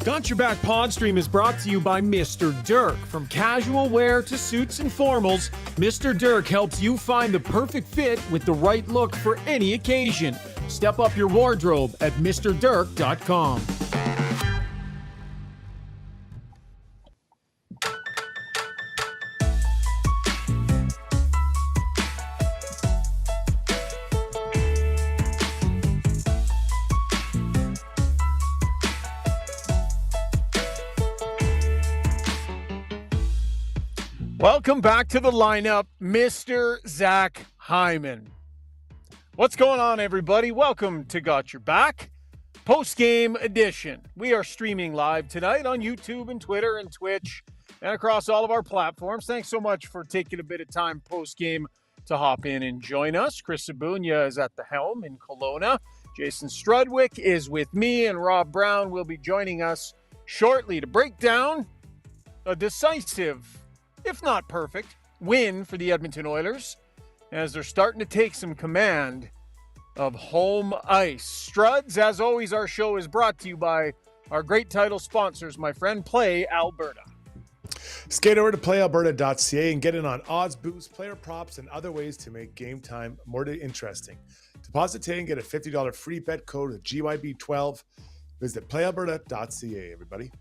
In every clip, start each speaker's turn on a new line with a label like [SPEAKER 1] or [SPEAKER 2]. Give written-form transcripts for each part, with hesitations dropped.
[SPEAKER 1] Got Your Back Podstream is brought to you by Mr. Dirk. From casual wear to suits and formals, Mr. Dirk helps you find the perfect fit with the right look for any occasion. Step up your wardrobe at MrDirk.com. Welcome back to the lineup, Mr. Zach Hyman. What's going on, everybody? Welcome to Got Your Back, post-game edition. We are streaming live tonight on YouTube and Twitter and Twitch and across all of our platforms. Thanks so much for taking a bit of time post-game to hop in and join us. Chris Sabunia is at the helm in Kelowna. Jason Strudwick is with me, and Rob Brown will be joining us shortly to break down a decisive, if not perfect, win for the Edmonton Oilers as they're starting to take some command of home ice. Struds, as always, our show is brought to you by our great title sponsors, my friend, Play Alberta.
[SPEAKER 2] Skate over to playalberta.ca and get in on odds, boosts, player props, and other ways to make game time more interesting. Deposit today and get a $50 free bet code with GYB12. Visit playalberta.ca, everybody.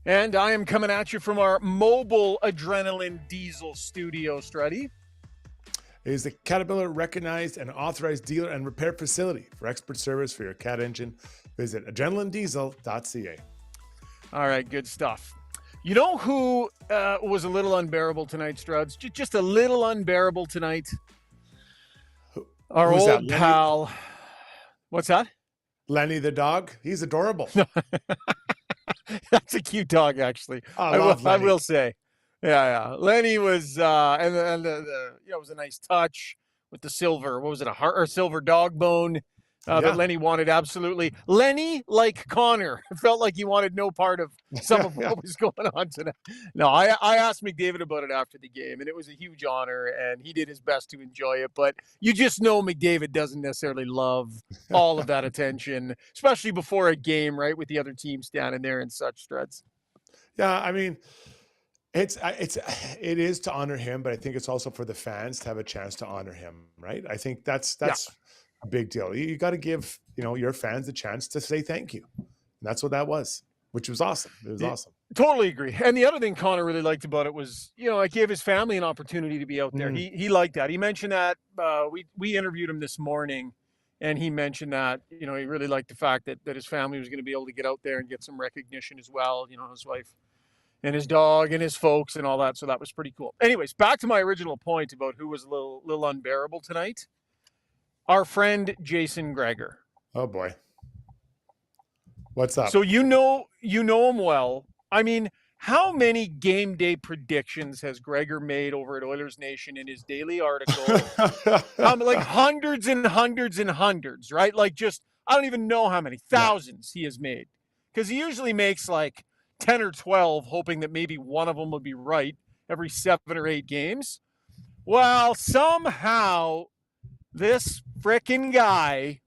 [SPEAKER 1] And I am coming at you from our mobile adrenaline diesel studio, Struddy.
[SPEAKER 2] It is the Caterpillar recognized and authorized dealer and repair facility for expert service for your Cat engine. Visit adrenalinediesel.ca. All
[SPEAKER 1] right, good stuff. You know who was a little unbearable tonight, Struds? Just a little unbearable tonight? Our
[SPEAKER 2] Who's
[SPEAKER 1] old
[SPEAKER 2] that,
[SPEAKER 1] pal. What's that?
[SPEAKER 2] Lenny the dog. He's adorable.
[SPEAKER 1] That's a cute dog, actually. I will say. Yeah. Lenny was, and it was a nice touch with the silver. What was it? A heart or silver dog bone that Lenny wanted absolutely. Lenny, like Connor, felt like he wanted no part of some of what was going on tonight. No, I asked McDavid about it after the game, and it was a huge honor, and he did his best to enjoy it. But you just know McDavid doesn't necessarily love all of that attention, especially before a game, right, with the other team standing there and such, Struds.
[SPEAKER 2] Yeah, I mean, it is to honor him, but I think it's also for the fans to have a chance to honor him, right? I think that's a big deal. You got to give, your fans a chance to say thank you. And that's what that was, which was awesome. It was awesome.
[SPEAKER 1] Totally agree. And the other thing Connor really liked about it was, it gave his family an opportunity to be out there. He liked that. He mentioned that we interviewed him this morning, and he mentioned that, he really liked the fact that his family was going to be able to get out there and get some recognition as well. His wife and his dog and his folks and all that. So that was pretty cool. Anyways, back to my original point about who was a little unbearable tonight. Our friend Jason Gregor.
[SPEAKER 2] Oh boy. What's up?
[SPEAKER 1] So you know him well. I mean, how many game day predictions has Gregor made over at Oilers Nation in his daily article? Like hundreds and hundreds and hundreds, right? Like just, I don't even know how many thousands he has made. Because he usually makes like 10 or 12, hoping that maybe one of them will be right every 7 or 8 games. Well, somehow this frickin' guy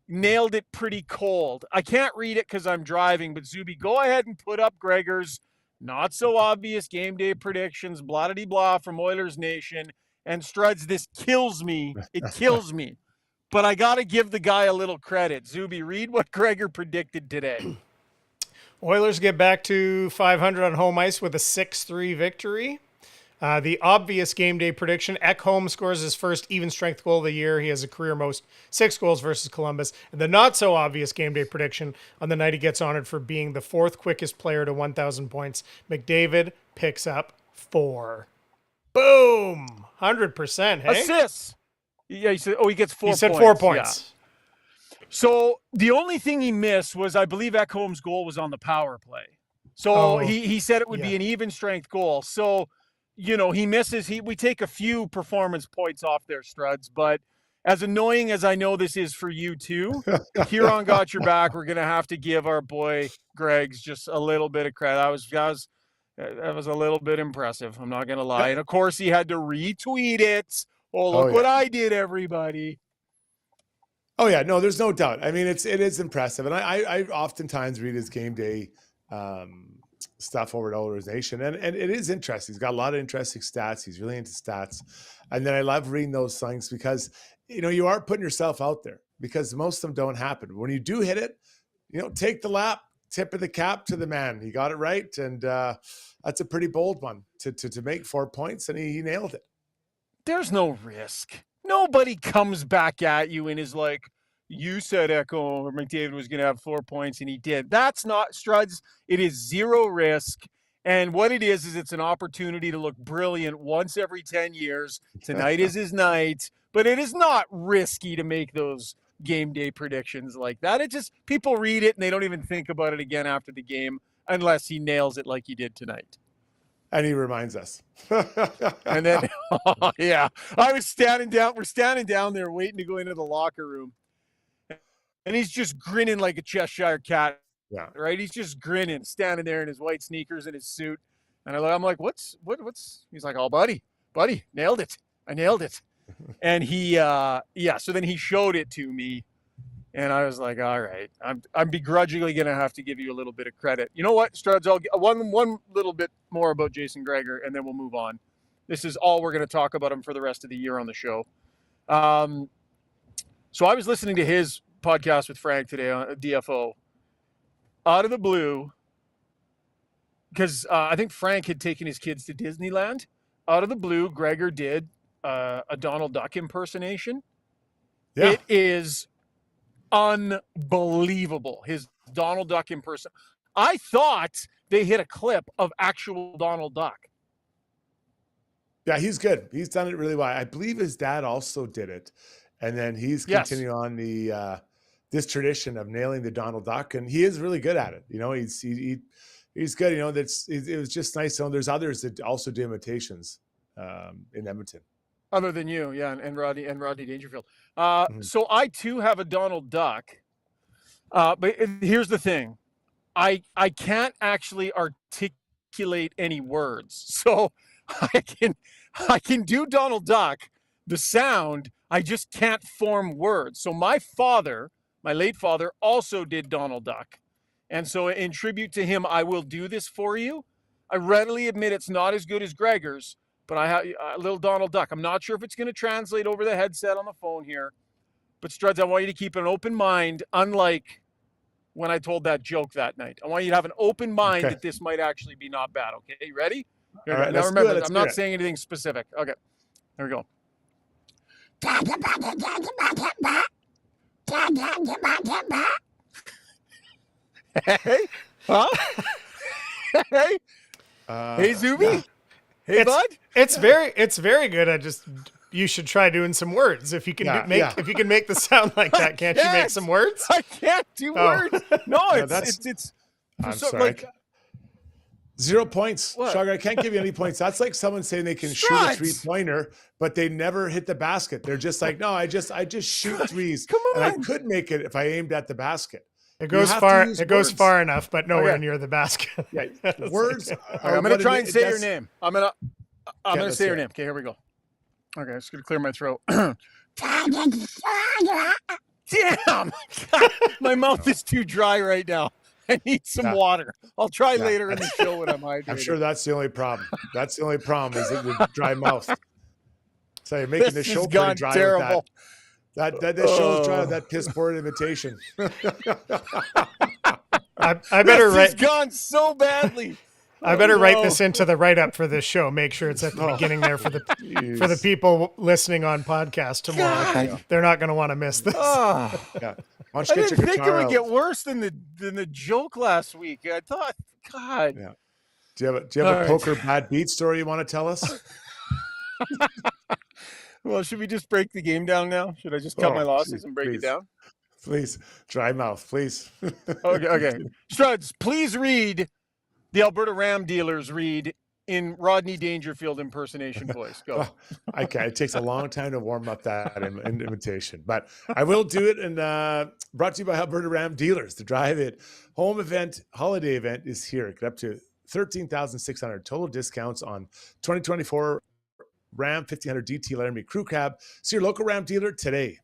[SPEAKER 1] nailed it pretty cold. I can't read it because I'm driving, but Zuby, go ahead and put up Gregor's not so obvious game day predictions, blah-de-blah from Oilers Nation. And Struds, this kills me. It kills me. But I got to give the guy a little credit. Zuby, read what Gregor predicted today.
[SPEAKER 3] Oilers get back to 500 on home ice with a 6-3 victory. The obvious game day prediction, Ekholm scores his first even-strength goal of the year. He has a career most 6 goals versus Columbus. And the not-so-obvious game day prediction, on the night he gets honored for being the 4th quickest player to 1,000 points, McDavid picks up 4. Boom! 100%, hey?
[SPEAKER 1] Assists! Yeah, he said, he gets 4 points.
[SPEAKER 3] He said 4 points.
[SPEAKER 1] Yeah. So the only thing he missed was, I believe Ekholm's goal was on the power play. So he said it would be an even-strength goal. So he misses. We take a few performance points off their Struds, but as annoying as I know this is for you too, here on Got Your Back, we're gonna have to give our boy Greg's just a little bit of credit. That was a little bit impressive. I'm not gonna lie, and of course he had to retweet it. Oh, look what I did, everybody.
[SPEAKER 2] Oh yeah, no, there's no doubt. I mean, it is impressive, and I oftentimes read his game day stuff over at Oilers Nation, and it is interesting. He's got a lot of interesting stats. He's really into stats, and then I love reading those things because you are putting yourself out there because most of them don't happen. When you do hit it, take the lap, tip of the cap to the man. He got it right, and that's a pretty bold one to make 4 points, and he nailed it.
[SPEAKER 1] There's no risk. Nobody comes back at you and is like, you said Echo or McDavid was going to have 4 points, and he did. That's not Struds. It is zero risk. And what it is it's an opportunity to look brilliant once every 10 years. Tonight is his night. But it is not risky to make those game day predictions like that. It just, people read it and they don't even think about it again after the game unless he nails it like he did tonight.
[SPEAKER 2] And he reminds us.
[SPEAKER 1] And then, yeah, we're standing down there waiting to go into the locker room. And he's just grinning like a Cheshire cat.
[SPEAKER 2] Yeah.
[SPEAKER 1] Right? He's just grinning, standing there in his white sneakers and his suit. And I'm like, what's, he's like, oh, buddy, nailed it. I nailed it. And he, so then he showed it to me. And I was like, all right, I'm begrudgingly going to have to give you a little bit of credit. You know what, Struds, I'll get one little bit more about Jason Gregor, and then we'll move on. This is all we're going to talk about him for the rest of the year on the show. So I was listening to his podcast with Frank today on DFO. Out of the blue, because I think Frank had taken his kids to Disneyland. Out of the blue, Gregor did a Donald Duck impersonation. Yeah. It is unbelievable. His Donald Duck impersonation. I thought they hit a clip of actual Donald Duck.
[SPEAKER 2] Yeah, he's good. He's done it really well. I believe his dad also did it. And then he's continuing on the this tradition of nailing the Donald Duck, and he is really good at it. He's good. It was just nice to know there's others that also do imitations in Edmonton.
[SPEAKER 1] Other than you, yeah, and Rodney Dangerfield. So I too have a Donald Duck, but here's the thing: I can't actually articulate any words, so I can do Donald Duck, the sound. I just can't form words. So my late father, also did Donald Duck, and so in tribute to him, I will do this for you. I readily admit it's not as good as Gregor's. But I have a little Donald Duck. I'm not sure if it's going to translate over the headset on the phone here. But Struds, I want you to keep an open mind, unlike when I told that joke that night. I want you to have an open mind that this might actually be not bad. Okay, you ready?
[SPEAKER 2] All right,
[SPEAKER 1] now remember, I'm not saying anything specific. Okay, here we go. Hey, huh? Hey, hey, Zuby. Yeah. Hey, bud.
[SPEAKER 3] It's very good. You should try doing some words. If you can if you can make the sound like that, can't you make some words?
[SPEAKER 1] I can't do words. No, it's.
[SPEAKER 2] I'm sorry. 0 points. Sugar, I can't give you any points. That's like someone saying they can shoot a 3-pointer, but they never hit the basket. They're just like, no, I just shoot threes.
[SPEAKER 1] Come on.
[SPEAKER 2] And I could make it if I aimed at the basket.
[SPEAKER 3] It goes far. It goes far enough, but nowhere near the basket.
[SPEAKER 2] Yeah, words.
[SPEAKER 1] I'm going to try and say your name. I'm going to say your name. Okay, here we go. Okay, I'm just going to clear my throat. Damn! My mouth is too dry right now. I need some water. I'll try later in the show when I'm hydrated.
[SPEAKER 2] I'm sure that's the only problem. That's the only problem is the dry mouth. So you're making the show pretty dry terrible. With that. That show's dry with that piss poor invitation.
[SPEAKER 3] I better write.
[SPEAKER 1] It's gone so badly.
[SPEAKER 3] I better write this into the write-up for this show. Make sure it's at the beginning there for the people listening on podcast tomorrow. God. They're not going to want to miss this.
[SPEAKER 2] Yeah.
[SPEAKER 1] I didn't think it would get worse than the joke last week. I thought, God.
[SPEAKER 2] Yeah. Do you have a poker bad beat story you want to tell us?
[SPEAKER 1] Well, should we just break the game down now? Should I just cut my losses and break it down?
[SPEAKER 2] Please. Dry mouth, please.
[SPEAKER 1] Okay. Struds, please read the Alberta Ram dealers read in Rodney Dangerfield impersonation voice. Go.
[SPEAKER 2] I can't. It takes a long time to warm up that invitation, but I will do it. And brought to you by Alberta Ram dealers. The Drive It home event, holiday event is here. Get up to $13,600 total discounts on 2024 Ram 1500 DT Laramie Crew Cab. See your local Ram dealer today.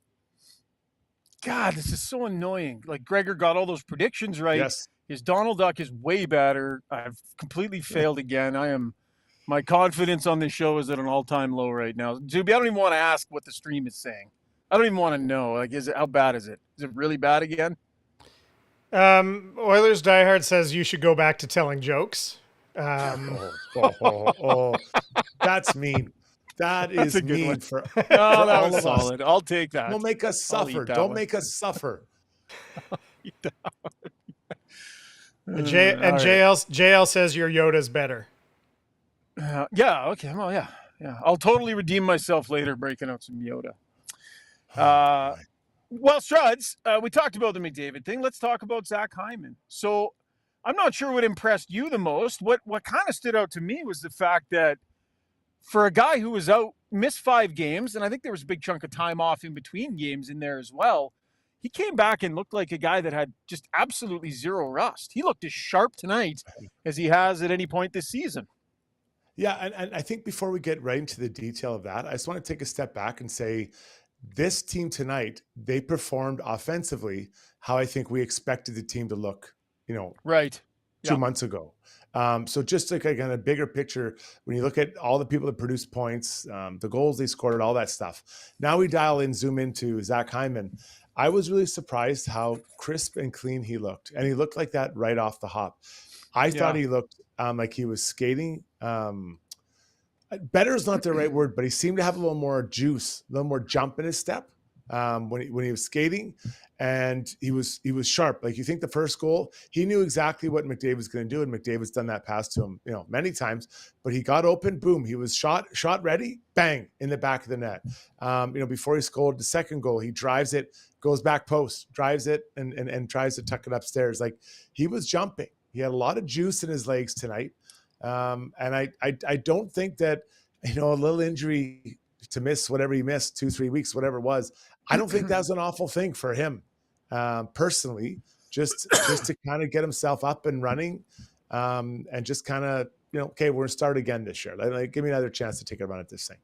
[SPEAKER 1] God, this is so annoying. Like Gregor got all those predictions right.
[SPEAKER 2] Yes.
[SPEAKER 1] His Donald Duck is way better. I've completely failed again. My confidence on this show is at an all-time low right now. Zuby, I don't even want to ask what the stream is saying. I don't even want to know. Like, how bad is it? Is it really bad again?
[SPEAKER 3] Oilers diehard says you should go back to telling jokes.
[SPEAKER 2] That's mean. That is
[SPEAKER 1] a good
[SPEAKER 2] mean
[SPEAKER 1] one.
[SPEAKER 2] for
[SPEAKER 1] that
[SPEAKER 2] all
[SPEAKER 1] was
[SPEAKER 2] of
[SPEAKER 1] solid.
[SPEAKER 2] us.
[SPEAKER 1] I'll take that.
[SPEAKER 2] Don't make us suffer. Don't make us suffer.
[SPEAKER 3] JL says your Yoda's better.
[SPEAKER 1] Yeah. Okay. Well, yeah. I'll totally redeem myself later, breaking out some Yoda. Well, Struds, we talked about the McDavid thing. Let's talk about Zach Hyman. So, I'm not sure what impressed you the most. What kind of stood out to me was the fact that for a guy who was out, missed 5 games, and I think there was a big chunk of time off in between games in there as well, he came back and looked like a guy that had just absolutely zero rust. He looked as sharp tonight as he has at any point this season.
[SPEAKER 2] Yeah, and I think before we get right into the detail of that, I just want to take a step back and say this team tonight, they performed offensively how I think we expected the team to look,
[SPEAKER 1] right
[SPEAKER 2] 2 months ago. So just like again, a bigger picture, when you look at all the people that produced points, the goals they scored, all that stuff. Now we zoom into Zach Hyman. I was really surprised how crisp and clean he looked. And he looked like that right off the hop. I thought he looked like he was skating. Better is not the right word, but he seemed to have a little more juice, a little more jump in his step when he was skating, and he was sharp. Like you think the first goal, he knew exactly what McDavid was going to do, and McDavid's done that pass to him, many times. But he got open, boom, he was shot ready, bang in the back of the net. Before he scored the second goal, he drives it, goes back post, drives it, and tries to tuck it upstairs. Like he was jumping. He had a lot of juice in his legs tonight. And I don't think that, a little injury to miss whatever he missed, 2-3 weeks, whatever it was, I don't think that's an awful thing for him, personally, just to kind of get himself up and running, and just kind of, okay, we're going to start again this year. Like, give me another chance to take a run at this thing.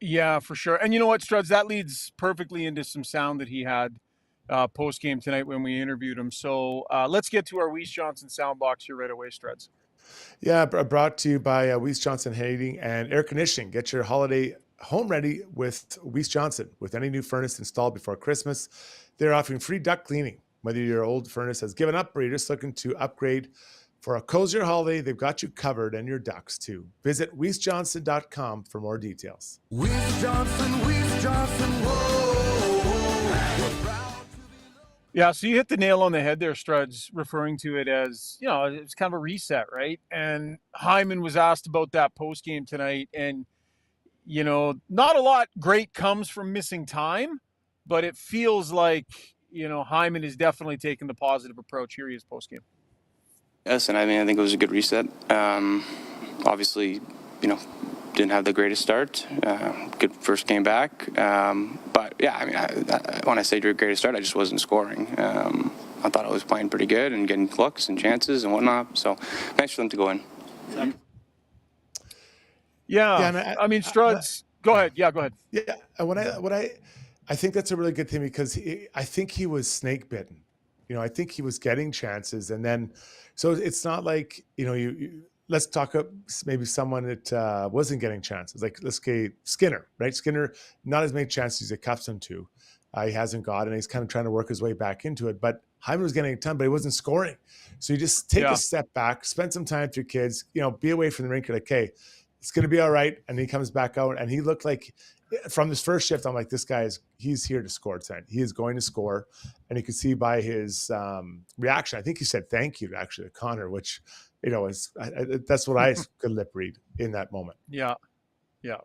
[SPEAKER 1] Yeah, for sure. And you know what, Struds, that leads perfectly into some sound that he had post-game tonight when we interviewed him. So let's get to our Weiss Johnson sound box here right away, Struds.
[SPEAKER 2] Yeah, brought to you by Weiss Johnson Heating and Air Conditioning. Get your holiday home ready with Weiss Johnson. With any new furnace installed before Christmas, they're offering free duct cleaning. Whether your old furnace has given up or you're just looking to upgrade for a cozier holiday, they've got you covered, and your ducts too. Visit WeissJohnson.com for more details.
[SPEAKER 4] Weiss Johnson, whoa.
[SPEAKER 1] Yeah, so you hit the nail on the head there, Struds, referring to it as, it's kind of a reset, right? And Hyman was asked about that post-game tonight, and, not a lot great comes from missing time, but it feels like, Hyman is definitely taking the positive approach. Here he is post-game.
[SPEAKER 5] Yes, and I think it was a good reset. Obviously, didn't have the greatest start. Good first game back. But yeah, when I say greatest start, I just wasn't scoring. I thought I was playing pretty good and getting looks and chances and whatnot. So nice for them to go in.
[SPEAKER 2] Yeah,
[SPEAKER 1] Struds, go ahead. Yeah, go ahead.
[SPEAKER 2] Yeah, I think that's a really good thing because I think he was snake bitten. I think he was getting chances, and then so it's not like you let's talk up maybe someone that wasn't getting chances. Like let's say Skinner, right? Skinner, not as many chances as accustomed to. He hasn't got, and he's kind of trying to work his way back into it. But Hyman was getting a ton, but he wasn't scoring. So you just take a step back, spend some time with your kids, be away from the rink. You're like, hey, it's going to be all right. And he comes back out, and he looked like from this first shift, I'm like, this guy he's here to score tonight. He is going to score. And you could see by his reaction, I think he said thank you to Connor, which, that's what I could lip read in that moment.
[SPEAKER 1] Yeah,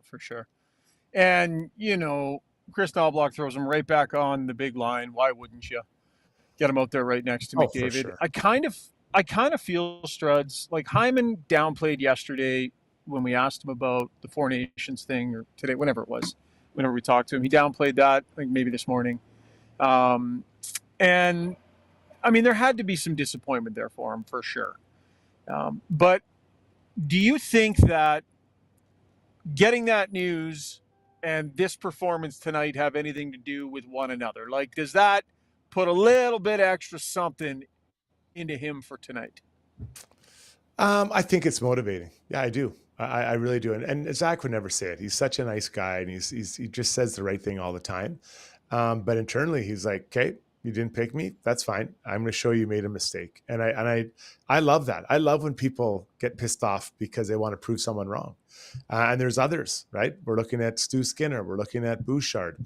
[SPEAKER 1] for sure. And, Chris Knobloch throws him right back on the big line. Why wouldn't you get him out there right next to McDavid?
[SPEAKER 2] For sure.
[SPEAKER 1] I kind of feel, Struds, like Hyman downplayed yesterday when we asked him about the Four Nations thing, or today, whenever we talked to him. He downplayed that, I think maybe this morning. And, there had to be some disappointment there for him, for sure. But do you think that getting that news and this performance tonight have anything to do with one another? Like, does that put a little bit extra something into him for tonight?
[SPEAKER 2] I think it's motivating. Yeah, I do. I really do. And Zach would never say it. He's such a nice guy, and he just says the right thing all the time. But internally, he's like, "Okay, you didn't pick me. That's fine. I'm going to show you made a mistake." And I love that. I love when people get pissed off because they want to prove someone wrong. And there's others, right? We're looking at Stu Skinner. We're looking at Bouchard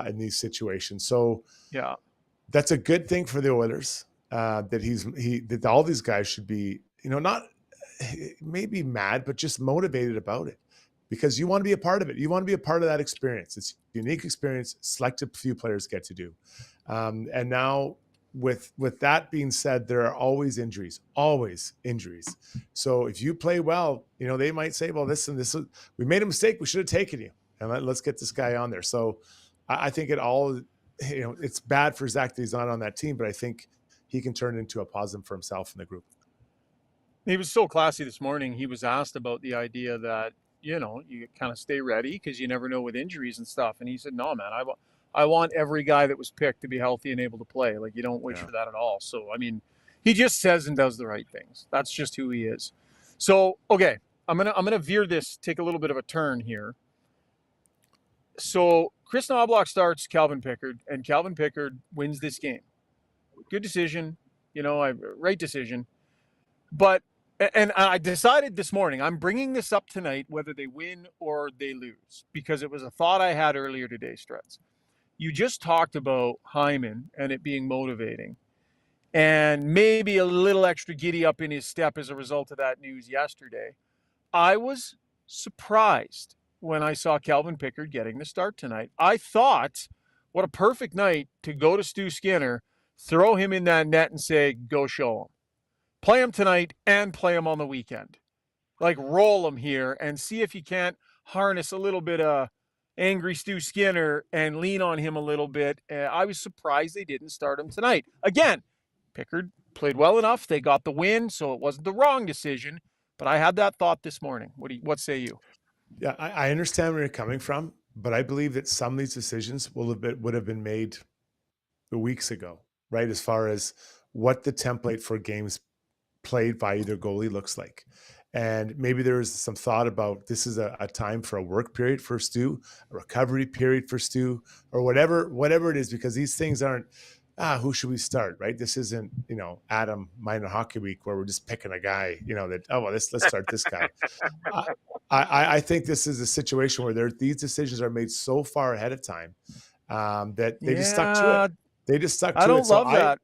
[SPEAKER 2] in these situations. So
[SPEAKER 1] Yeah.
[SPEAKER 2] that's a good thing for the Oilers. That all these guys should be, not maybe mad, but just motivated about it, because you want to be a part of it. You want to be a part of that experience. It's a unique experience. Selected few players get to do. And now with that being said, there are always injuries. So if you play well, they might say, well, this we made a mistake. We should have taken you, and let's get this guy on there. So I think it all, it's bad for Zach that he's not on that team, but I think he can turn it into a positive for himself and the group.
[SPEAKER 1] He was so classy this morning. He was asked about the idea that, you kind of stay ready because you never know with injuries and stuff. And he said, no, man, I want every guy that was picked to be healthy and able to play. Like, you don't wish for that at all. So, I mean, he just says and does the right things. That's just who he is. So, okay, I'm gonna veer this, take a little bit of a turn here. So Chris Knobloch starts Calvin Pickard, and Calvin Pickard wins this game. Good decision, right decision. But and I decided this morning, I'm bringing this up tonight, whether they win or they lose, because it was a thought I had earlier today, Struts. You just talked about Hyman and it being motivating, and maybe a little extra giddy up in his step as a result of that news yesterday. I was surprised when I saw Calvin Pickard getting the start tonight. I thought, what a perfect night to go to Stu Skinner, throw him in that net and say, go show him. Play him tonight and play him on the weekend. Like, roll him here and see if you can't harness a little bit of angry Stu Skinner and lean on him a little bit. I was surprised they didn't start him tonight. Again, Pickard played well enough. They got the win, so it wasn't the wrong decision. But I had that thought this morning. What say you?
[SPEAKER 2] Yeah, I understand where you're coming from, but I believe that some of these decisions would have been made weeks ago, right? As far as what the template for games played by either goalie looks like. And maybe there was some thought about this is a time for a work period for Stu, a recovery period for Stu, or whatever it is, because these things aren't, who should we start, right? This isn't, Adam Minor Hockey Week where we're just picking a guy, let's start this guy. I think this is a situation where these decisions are made so far ahead of time that they just stuck to it. They just stuck to it.
[SPEAKER 1] I don't love that.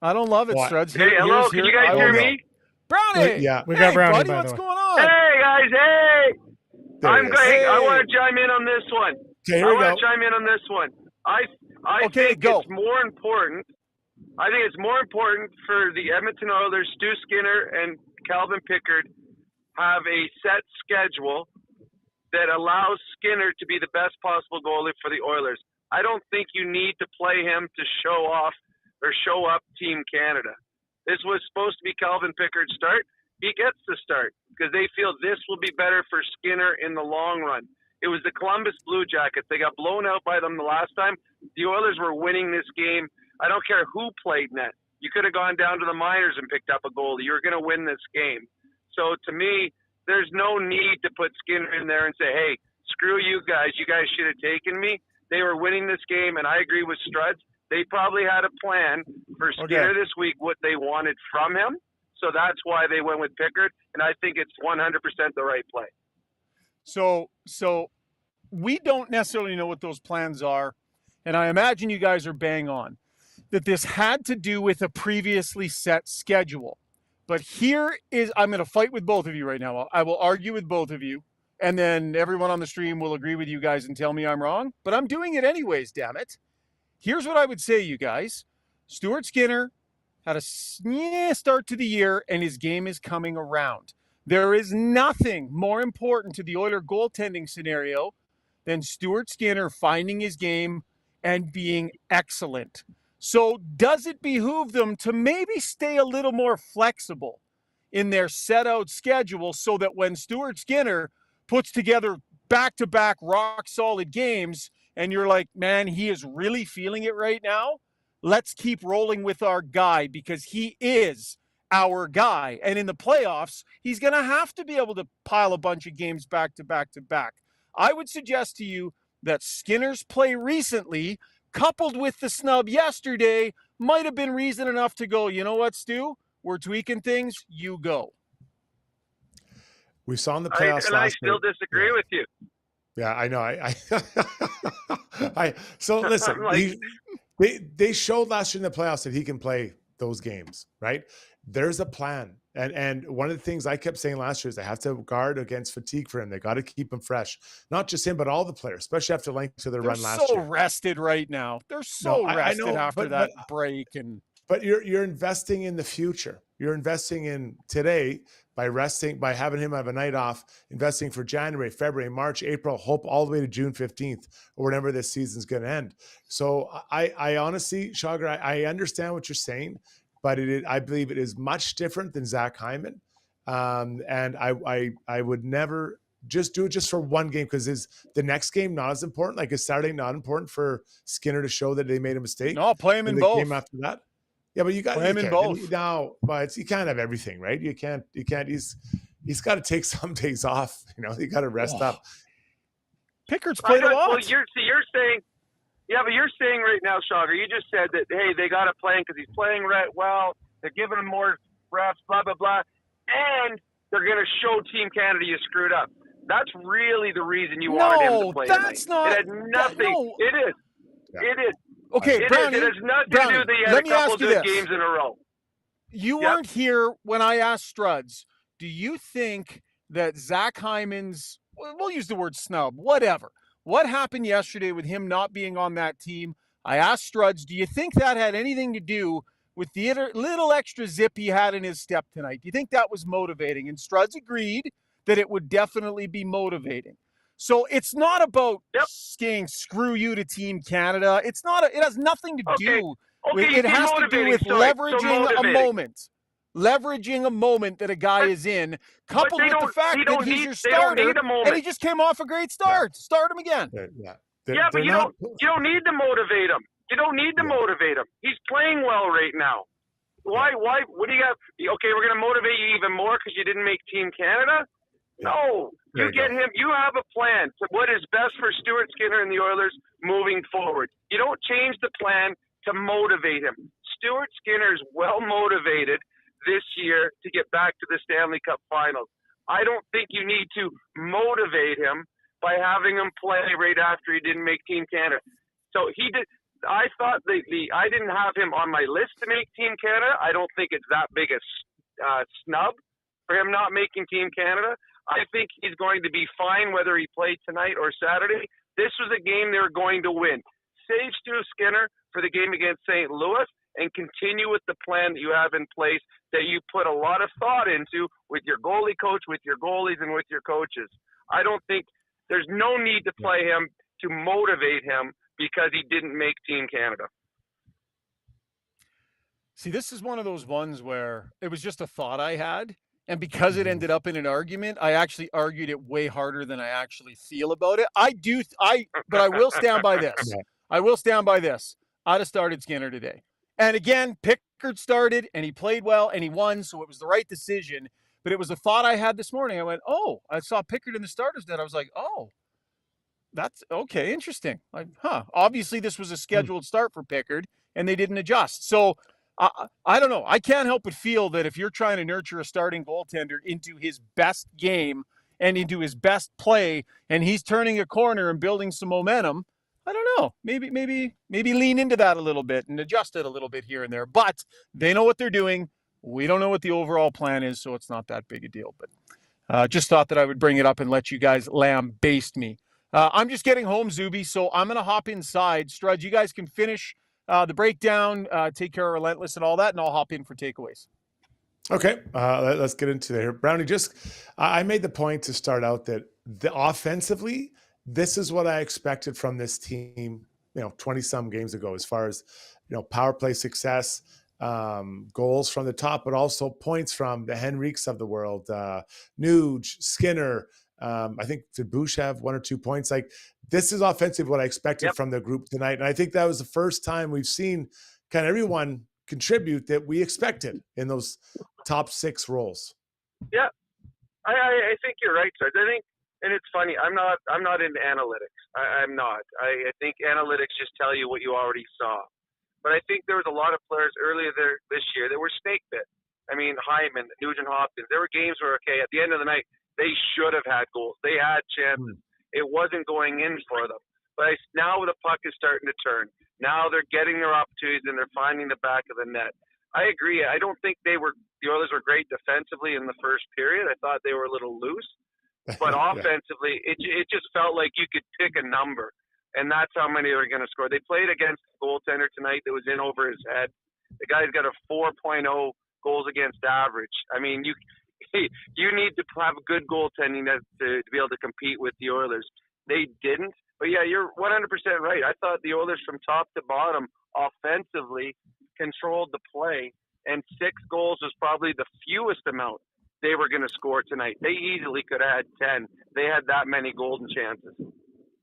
[SPEAKER 1] I don't love it, Struds.
[SPEAKER 6] Hey, hello, can you guys hear me?
[SPEAKER 1] Brownie!
[SPEAKER 3] Yeah, we got Brownie,
[SPEAKER 1] buddy,
[SPEAKER 3] by
[SPEAKER 1] what's
[SPEAKER 3] the way.
[SPEAKER 1] going on?
[SPEAKER 6] Hey, guys, hey! I'm Greg.
[SPEAKER 1] Hey.
[SPEAKER 6] I want to chime in on this one.
[SPEAKER 2] Okay, here
[SPEAKER 6] I
[SPEAKER 2] we
[SPEAKER 6] want
[SPEAKER 2] go.
[SPEAKER 6] to chime in on this one. I
[SPEAKER 1] Okay,
[SPEAKER 6] think
[SPEAKER 1] go.
[SPEAKER 6] it's more important. I think it's more important for the Edmonton Oilers, Stu Skinner and Calvin Pickard have a set schedule that allows Skinner to be the best possible goalie for the Oilers. I don't think you need to play him to show off or show up Team Canada. This was supposed to be Calvin Pickard's start. He gets the start because they feel this will be better for Skinner in the long run. It was the Columbus Blue Jackets. They got blown out by them the last time. The Oilers were winning this game. I don't care who played net. You could have gone down to the minors and picked up a goalie. You were going to win this game. So to me, there's no need to put Skinner in there and say, hey, screw you guys. You guys should have taken me. They were winning this game, and I agree with Struds. They probably had a plan for Skinner this week, what they wanted from him. So that's why they went with Pickard, and I think it's 100% the right play.
[SPEAKER 1] So we don't necessarily know what those plans are, and I imagine you guys are bang on that this had to do with a previously set schedule. But I'm going to fight with both of you right now. I will argue with both of you, and then everyone on the stream will agree with you guys and tell me I'm wrong. But I'm doing it anyways, damn it. Here's what I would say, you guys. Stuart Skinner had a start to the year, and his game is coming around. There is nothing more important to the Oiler goaltending scenario than Stuart Skinner finding his game and being excellent. So does it behoove them to maybe stay a little more flexible in their set-out schedule so that when Stuart Skinner puts together back-to-back rock-solid games, and you're like, man, he is really feeling it right now. Let's keep rolling with our guy because he is our guy. And in the playoffs, he's going to have to be able to pile a bunch of games back-to-back-to-back. I would suggest to you that Skinner's play recently, coupled with the snub yesterday, might have been reason enough to go, you know what, Stu? We're tweaking things. You go.
[SPEAKER 2] We saw in the playoffs
[SPEAKER 6] and I still disagree with you.
[SPEAKER 2] Yeah, I know. So listen, they showed last year in the playoffs that he can play those games, right? There's a plan. And one of the things I kept saying last year is they have to guard against fatigue for him. They got to keep him fresh. Not just him, but all the players, especially after the length of their run last year.
[SPEAKER 1] They're so rested right now. They're so rested after that break.
[SPEAKER 2] But you're investing in the future. You're investing in today by having him have a night off, investing for January, February, March, April, hope all the way to June 15th or whenever this season's going to end. So I honestly, Shogger, I understand what you're saying, but I believe it is much different than Zach Hyman. And I would never just do it just for one game, because is the next game not as important? Like, is Saturday not important for Skinner to show that they made a mistake?
[SPEAKER 1] No, play him in both.
[SPEAKER 2] Game after that. Yeah, but you got
[SPEAKER 1] him in both
[SPEAKER 2] now. But you can't have everything, right? You can't. He's got to take some days off. You got to rest up.
[SPEAKER 1] Pickard's played a lot.
[SPEAKER 6] Well, you're saying, yeah, but you're saying right now, Shogger, you just said that, hey, they got to play him because he's playing right well. They're giving him more reps, blah blah blah, and they're going to show Team Canada you screwed up. That's really the reason you wanted him to play tonight.
[SPEAKER 1] That's not.
[SPEAKER 6] It had nothing. It is.
[SPEAKER 2] Yeah.
[SPEAKER 6] It is.
[SPEAKER 1] Okay, Brownie,
[SPEAKER 6] it has nothing to do with they had a couple of good games in a row.
[SPEAKER 1] You weren't here when I asked Struds. Do you think that Zach Hyman's, we'll use the word snub, whatever. What happened yesterday with him not being on that team? I asked Struds, do you think that had anything to do with the little extra zip he had in his step tonight? Do you think that was motivating? And Struds agreed that it would definitely be motivating. So it's not about saying screw you to Team Canada. It's not. It has nothing to do with. It has to do with leveraging a moment. Leveraging a moment that a guy is in, coupled with the fact that he's your starter, and he just came off a great start. Yeah. Start him again.
[SPEAKER 6] But you don't need to motivate him. You don't need to motivate him. He's playing well right now. Why? What do you got? Okay, we're going to motivate you even more because you didn't make Team Canada. No, you get him. You have a plan to what is best for Stuart Skinner and the Oilers moving forward. You don't change the plan to motivate him. Stuart Skinner is well motivated this year to get back to the Stanley Cup Finals. I don't think you need to motivate him by having him play right after he didn't make Team Canada. So he did. I thought I didn't have him on my list to make Team Canada. I don't think it's that big a snub for him not making Team Canada. I think he's going to be fine whether he played tonight or Saturday. This was a game they were going to win. Save Stu Skinner for the game against St. Louis and continue with the plan that you have in place that you put a lot of thought into with your goalie coach, with your goalies, and with your coaches. I don't think there's no need to play him to motivate him because he didn't make Team Canada.
[SPEAKER 1] See, this is one of those ones where it was just a thought I had. And because it ended up in an argument, I actually argued it way harder than I actually feel about it. But I will stand by this. I will stand by this. I'd have started Skinner today. And again, Pickard started and he played well and he won. So it was the right decision. But it was a thought I had this morning. I went, I saw Pickard in the starters net. I was like, that's okay. Interesting. Obviously this was a scheduled start for Pickard and they didn't adjust. So I don't know. I can't help but feel that if you're trying to nurture a starting goaltender into his best game and into his best play, and he's turning a corner and building some momentum, I don't know. Maybe lean into that a little bit and adjust it a little bit here and there. But they know what they're doing. We don't know what the overall plan is, so it's not that big a deal. But just thought that I would bring it up and let you guys lambaste me. I'm just getting home, Zuby, so I'm going to hop inside. Strud, you guys can finish the breakdown, take care of Relentless and all that, and I'll hop in for takeaways.
[SPEAKER 2] Okay, let's get into there. Brownie, I made the point to start out that offensively, this is what I expected from this team, 20-some games ago, as far as, power play success, goals from the top, but also points from the Henriques of the world, Nuge, Skinner, I think did Bush have 1 or 2 points? Like, this is offensive what I expected from the group tonight. And I think that was the first time we've seen kind of everyone contribute that we expected in those top 6 roles.
[SPEAKER 6] Yeah, I think you're right, Sarge. I think, and it's funny. I'm not into analytics. I'm not. I think analytics just tell you what you already saw. But I think there was a lot of players earlier this year that were snake bit. I mean, Hyman, Nugent Hopkins. There were games where, okay, at the end of the night, they should have had goals. They had chances. It wasn't going in for them. But now the puck is starting to turn. Now they're getting their opportunities and they're finding the back of the net. I agree. I don't think the Oilers were great defensively in the first period. I thought they were a little loose. But offensively, it just felt like you could pick a number, and that's how many they were going to score. They played against a goaltender tonight that was in over his head. The guy's got a 4.0 goals against average. I mean, you need to have good goaltending to be able to compete with the Oilers. They didn't. But, yeah, you're 100% right. I thought the Oilers from top to bottom offensively controlled the play, and 6 goals was probably the fewest amount they were going to score tonight. They easily could have had 10. They had that many golden chances.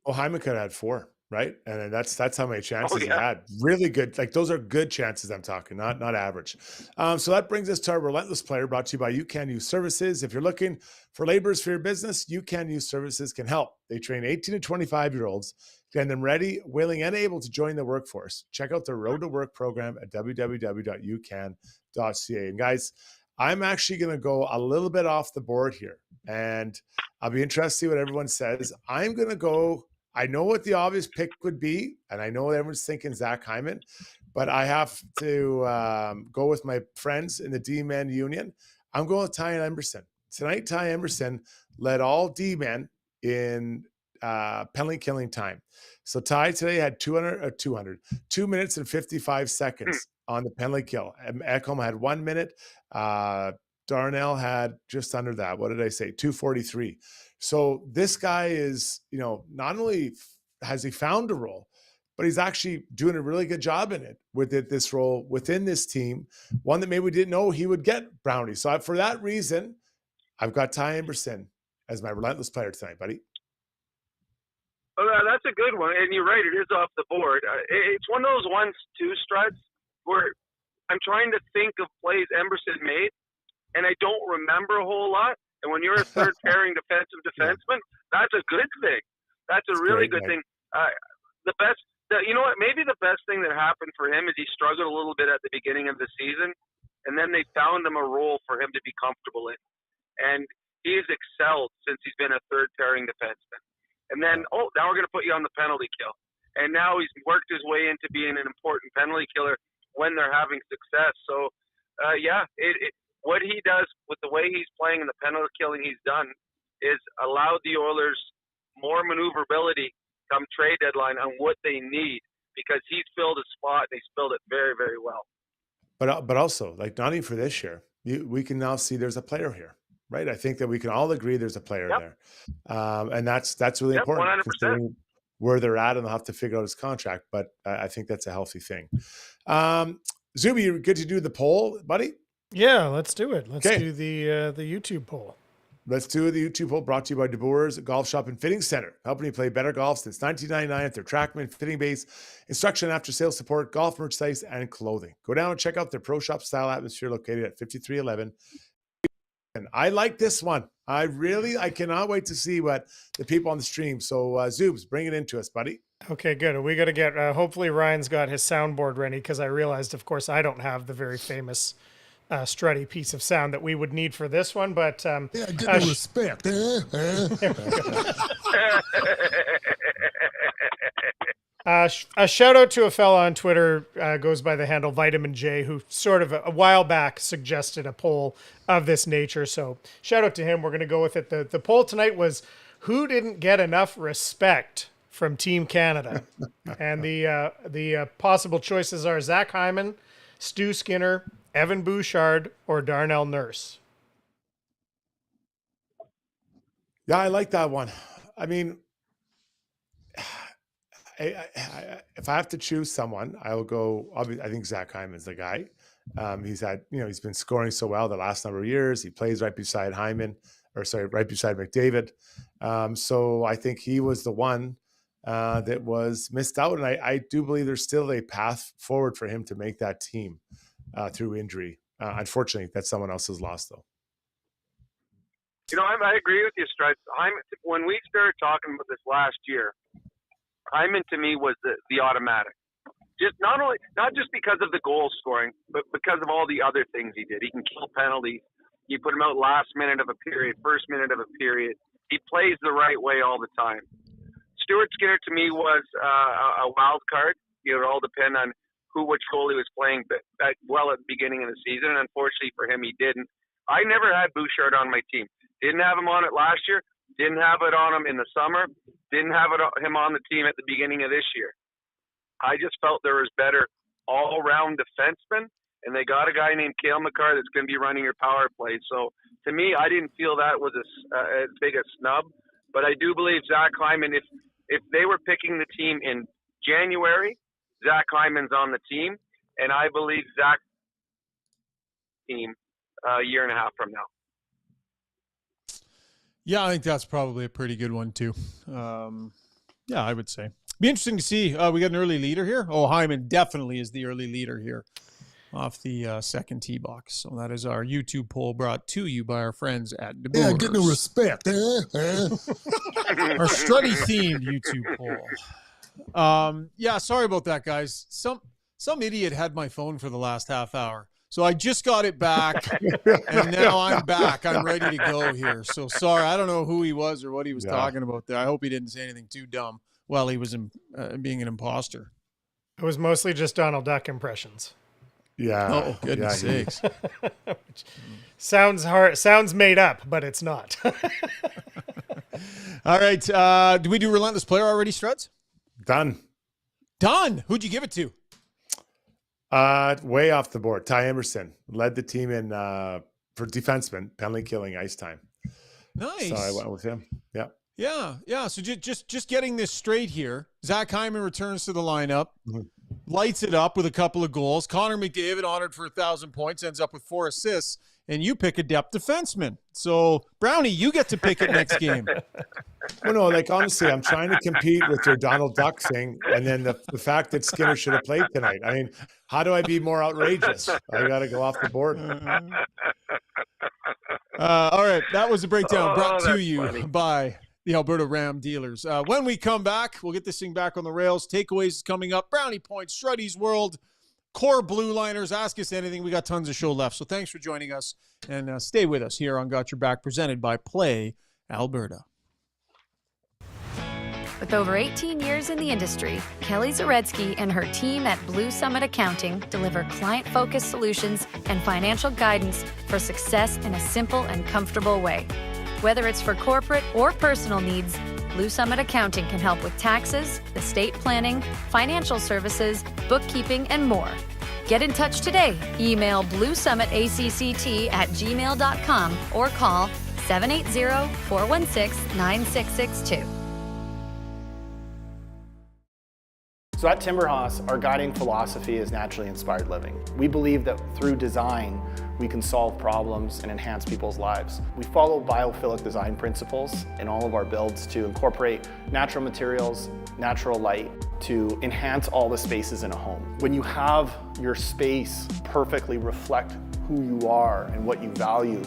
[SPEAKER 2] Oh, Hyman could have had 4, right? And that's how many chances he had. Really good. Like, those are good chances I'm talking, not average. So that brings us to our Relentless player, brought to you by You Can Use Services. If you're looking for laborers for your business, You Can Use Services can help. They train 18 to 25-year-olds, getting them ready, willing, and able to join the workforce. Check out their Road to Work program at www.youcan.ca. And guys, I'm actually going to go a little bit off the board here, and I'll be interested to see what everyone says. I'm going to go, I know what the obvious pick would be, and I know everyone's thinking Zach Hyman, but I have to go with my friends in the D-men union. I'm going with Ty Emberson. Tonight, Ty Emberson led all D-men in penalty killing time. So Ty today had 2 minutes and 55 seconds on the penalty kill. Ekholm had 1 minute. Darnell had just under that. What did I say? 2:43. So this guy is, not only has he found a role, but he's actually doing a really good job in it with this role within this team, one that maybe we didn't know he would get, Brownie. So for that reason, I've got Ty Emberson as my Relentless player tonight, buddy.
[SPEAKER 6] Oh, that's a good one. And you're right, it is off the board. It's one of those ones, too, Struds, where I'm trying to think of plays Emberson made, and I don't remember a whole lot. And when you're a third pairing defensive defenseman, that's a good thing. That's a really good thing. You know what? Maybe the best thing that happened for him is he struggled a little bit at the beginning of the season, and then they found him a role for him to be comfortable in. And he's excelled since he's been a third pairing defenseman. And then, now we're going to put you on the penalty kill. And now he's worked his way into being an important penalty killer when they're having success. So, what he does with the way he's playing and the penalty killing he's done is allowed the Oilers more maneuverability come trade deadline on what they need, because he's filled a spot and he's filled it very, very well.
[SPEAKER 2] But also, like, not even for this year, we can now see there's a player here, right? I think that we can all agree there's a player there. And that's really important, 100%. Considering where they're at, and they'll have to figure out his contract. But I think that's a healthy thing. Zuby, you're good to do the poll, buddy?
[SPEAKER 3] Yeah, let's do it. Let's do the YouTube poll.
[SPEAKER 2] Let's do the YouTube poll, brought to you by DeBoer's Golf Shop and Fitting Center, helping you play better golf since 1999 at their TrackMan fitting base, instruction after sales support, golf merchandise, and clothing. Go down and check out their pro shop style atmosphere located at 5311. And I like this one. I cannot wait to see what the people on the stream. So Zoobs, bring it into us, buddy.
[SPEAKER 3] Okay, good. We got to get, hopefully Ryan's got his soundboard ready, because I realized, of course, I don't have the very famous Struddy piece of sound that we would need for this one, but
[SPEAKER 4] get no respect.
[SPEAKER 3] A shout out to a fella on Twitter, goes by the handle Vitamin J, who sort of a while back suggested a poll of this nature. So shout out to him. We're going to go with it. The poll tonight was, who didn't get enough respect from Team Canada? And the possible choices are Zach Hyman, Stu Skinner, Evan Bouchard, or Darnell Nurse.
[SPEAKER 2] Yeah, I like that one. I mean, if I have to choose someone, I will go. I think Zach Hyman's the guy. He's been scoring so well the last number of years. He plays right beside Hyman, right beside McDavid. So I think he was the one that was missed out. And I do believe there's still a path forward for him to make that team through injury. Unfortunately, that's someone else's loss, though.
[SPEAKER 6] I agree with you, Strud. When we started talking about this last year, Hyman to me was the automatic. Not just because of the goal scoring, but because of all the other things he did. He can kill penalties. You put him out last minute of a period, first minute of a period. He plays the right way all the time. Stuart Skinner to me was a wild card. It would all depend on which goalie was playing well at the beginning of the season, and unfortunately for him, he didn't. I never had Bouchard on my team. Didn't have him on it last year. Didn't have it on him in the summer. Didn't have him on the team at the beginning of this year. I just felt there was better all-around defensemen, and they got a guy named Cale Makar that's going to be running your power play. So to me, I didn't feel that was as big a snub. But I do believe Zach Hyman, if they were picking the team in January, Zach Hyman's on the team, and I believe Zach team a year and a half from now.
[SPEAKER 1] Yeah, I think that's probably a pretty good one too. Yeah, I would say. Be interesting to see. We got an early leader here. Oh, Hyman definitely is the early leader here off the second tee box. So that is our YouTube poll brought to you by our friends at the
[SPEAKER 7] Yeah, get no respect.
[SPEAKER 1] Our Struddy themed YouTube poll. Yeah, sorry about that, guys. Some idiot had my phone for the last half hour. So I just got it back, and now I'm back. I'm ready to go here. So sorry, I don't know who he was or what he was talking about there. I hope he didn't say anything too dumb while he was being an imposter.
[SPEAKER 3] It was mostly just Donald Duck impressions.
[SPEAKER 2] Yeah.
[SPEAKER 1] Oh, goodness sakes.
[SPEAKER 3] Sounds made up, but it's not.
[SPEAKER 1] All right. Do we do Relentless Player already, Struds?
[SPEAKER 2] Done.
[SPEAKER 1] Who'd you give it to?
[SPEAKER 2] Way off the board. Ty Emerson led the team in for defenseman, penalty killing, ice time.
[SPEAKER 1] Nice.
[SPEAKER 2] So I went with him. Yeah.
[SPEAKER 1] Yeah. So just getting this straight here. Zach Hyman returns to the lineup, lights it up with a couple of goals. Connor McDavid, honored for 1,000 points, ends up with 4 assists, and you pick a depth defenseman. So Brownie, you get to pick it next game.
[SPEAKER 2] Well, no, like honestly, I'm trying to compete with your Donald Duck thing, and then the fact that Skinner should have played tonight. I mean, how do I be more outrageous? I got to go off the board.
[SPEAKER 1] All right, that was a breakdown brought to
[SPEAKER 6] that's
[SPEAKER 1] you
[SPEAKER 6] funny.
[SPEAKER 1] by the Alberta Ram dealers. When we come back, we'll get this thing back on the rails. Takeaways is coming up. Brownie Points, Struddy's World, Core Blue Liners. Ask us anything. We got tons of show left. So thanks for joining us, and stay with us here on Got Your Back, presented by Play Alberta.
[SPEAKER 8] With over 18 years in the industry, Kelly Zaretsky and her team at Blue Summit Accounting deliver client-focused solutions and financial guidance for success in a simple and comfortable way. Whether it's for corporate or personal needs, Blue Summit Accounting can help with taxes, estate planning, financial services, bookkeeping, and more. Get in touch today. Email bluesummitacct@gmail.com or call 780-416-9662.
[SPEAKER 9] So at Timberhouse, our guiding philosophy is naturally inspired living. We believe that through design, we can solve problems and enhance people's lives. We follow biophilic design principles in all of our builds to incorporate natural materials, natural light, to enhance all the spaces in a home. When you have your space perfectly reflect who you are and what you value,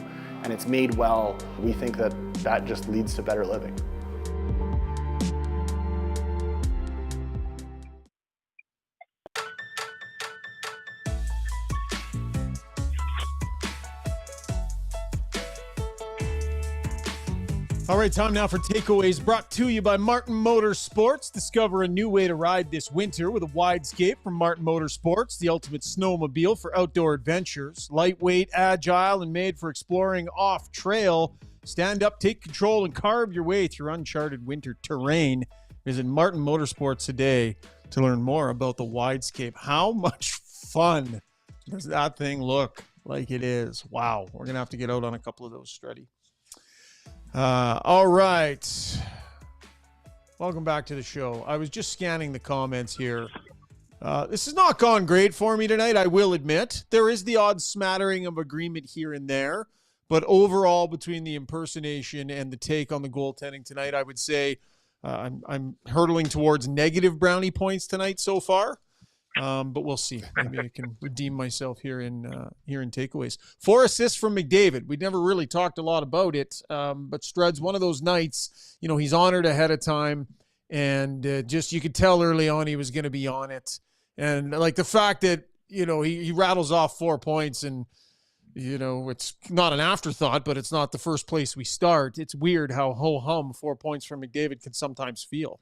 [SPEAKER 9] and it's made well, we think that that just leads to better living.
[SPEAKER 1] All right, time now for takeaways brought to you by Martin Motorsports. Discover a new way to ride this winter with a Widescape from Martin Motorsports, the ultimate snowmobile for outdoor adventures. Lightweight, agile, and made for exploring off-trail. Stand up, take control, and carve your way through uncharted winter terrain. Visit Martin Motorsports today to learn more about the Widescape. How much fun does that thing look like it is? Wow, we're going to have to get out on a couple of those, Struddy. All right. Welcome back to the show. I was just scanning the comments here. This has not gone great for me tonight, I will admit. There is the odd smattering of agreement here and there, But overall, between the impersonation and the take on the goaltending tonight, I would say I'm hurtling towards negative Brownie points tonight so far. But we'll see. Maybe I can redeem myself here in takeaways. 4 assists from McDavid. We never really talked a lot about it, but Strud's one of those nights. He's honored ahead of time, and just you could tell early on he was going to be on it. And like the fact that he rattles off 4 points, and it's not an afterthought, but it's not the first place we start. It's weird how ho-hum 4 points from McDavid can sometimes feel.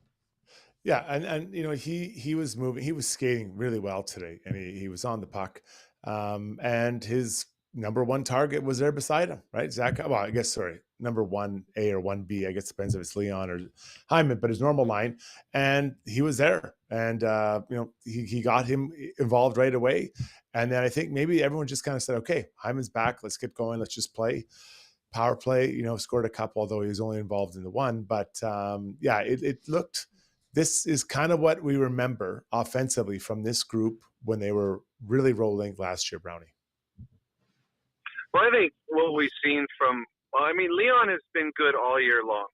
[SPEAKER 2] Yeah, and he was moving, he was skating really well today, and he was on the puck, and his number one target was there beside him, right? Zach, well, I guess number 1A or 1B, I guess depends if it's Leon or Hyman, but his normal line, and he was there, and he got him involved right away, and then I think maybe everyone just kind of said, okay, Hyman's back, let's get going, let's just play. Power play, scored a couple, although he was only involved in the one, but it looked. This is kind of what we remember offensively from this group when they were really rolling last year, Brownie.
[SPEAKER 6] Well, I think what we've seen Leon has been good all year long.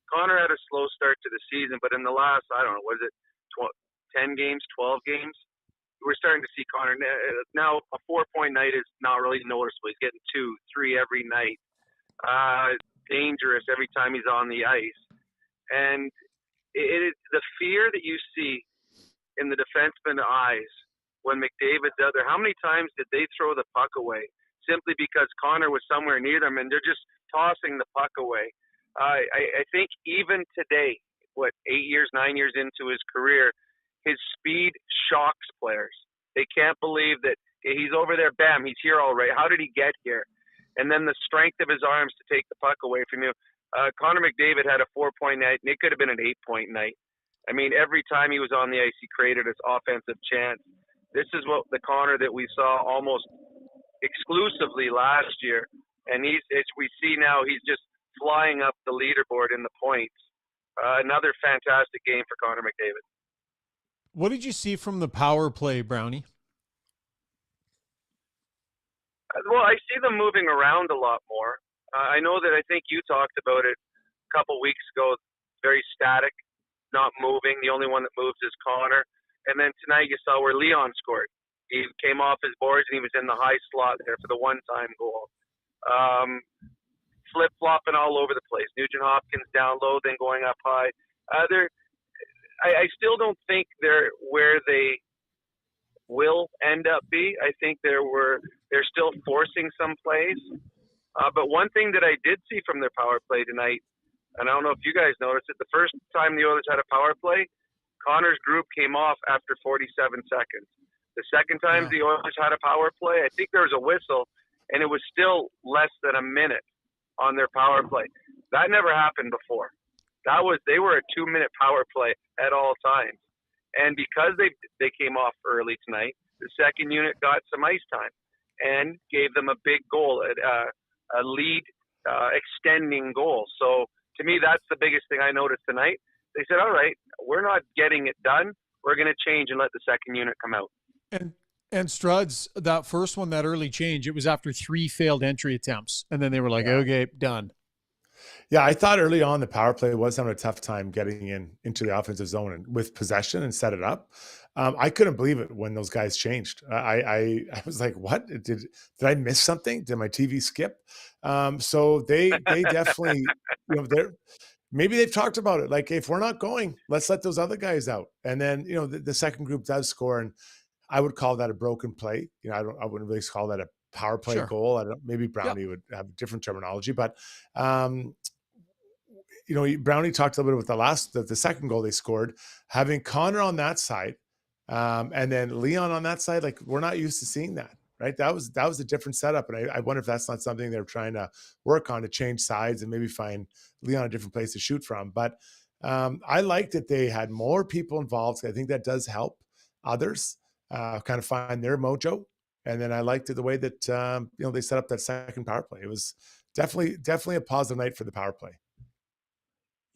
[SPEAKER 6] Connor had a slow start to the season, but in the last, 10 games, 12 games, we're starting to see Connor. Now, a 4-point night is not really noticeable. He's getting 2, 3 every night. Dangerous every time he's on the ice. And it is the fear that you see in the defenseman's eyes when McDavid's out there. How many times did they throw the puck away simply because Connor was somewhere near them and they're just tossing the puck away? I think even today, 9 years into his career, his speed shocks players. They can't believe that he's over there. Bam, he's here all right. How did he get here? And then the strength of his arms to take the puck away from you. Connor McDavid had a 4-point night, and it could have been an 8-point night. I mean, every time he was on the ice, he created his offensive chance. This is what the Connor that we saw almost exclusively last year. And as we see now, he's just flying up the leaderboard in the points. Another fantastic game for Connor McDavid.
[SPEAKER 1] What did you see from the power play, Brownie?
[SPEAKER 6] Well, I see them moving around a lot more. I know that I think you talked about it a couple weeks ago, very static, not moving. The only one that moves is Connor. And then tonight you saw where Leon scored. He came off his boards and he was in the high slot there for the one-time goal. Flip-flopping all over the place. Nugent Hopkins down low, then going up high. I still don't think they're where they will end up be. I think they're still forcing some plays. But one thing that I did see from their power play tonight, and I don't know if you guys noticed it, the first time the Oilers had a power play, Connor's group came off after 47 seconds. The second time the Oilers had a power play, I think there was a whistle, and it was still less than a minute on their power play. That never happened before. They were a 2-minute power play at all times. And because they came off early tonight, the second unit got some ice time and gave them a big goal, a lead extending goal. So to me, that's the biggest thing I noticed tonight. They said, all right, we're not getting it done. We're going to change and let the second unit come out.
[SPEAKER 1] And Struds, that first one, that early change, it was after 3 failed entry attempts. And then they were like, okay, done.
[SPEAKER 2] Yeah, I thought early on the power play was having a tough time getting into the offensive zone and with possession and set it up. I couldn't believe it when those guys changed. I was like, what? Did I miss something? Did my TV skip? So they definitely, maybe they've talked about it. Like, if we're not going, let's let those other guys out. And then, the second group does score, and I would call that a broken play. I wouldn't really call that a power play goal. I don't. Maybe Brownie would have different terminology, but Brownie talked a little bit about the second goal they scored, having Connor on that side, and then Leon on that side. Like, we're not used to seeing that, right? That was a different setup, and I wonder if that's not something they're trying to work on, to change sides and maybe find Leon a different place to shoot from. But I like that they had more people involved. I think that does help others kind of find their mojo. And then I liked the way that they set up that second power play. It was definitely a positive night for the power play.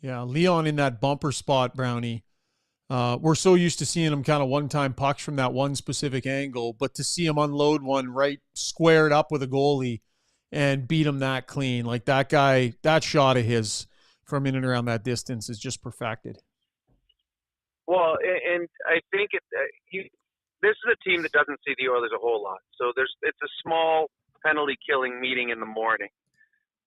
[SPEAKER 1] Yeah, Leon in that bumper spot, Brownie. We're so used to seeing him kind of one-time pucks from that one specific angle, but to see him unload one right squared up with a goalie and beat him that clean. Like that guy, that shot of his from in and around that distance is just perfected.
[SPEAKER 6] Well, and I think this is a team that doesn't see the Oilers a whole lot. So it's a small penalty killing meeting in the morning.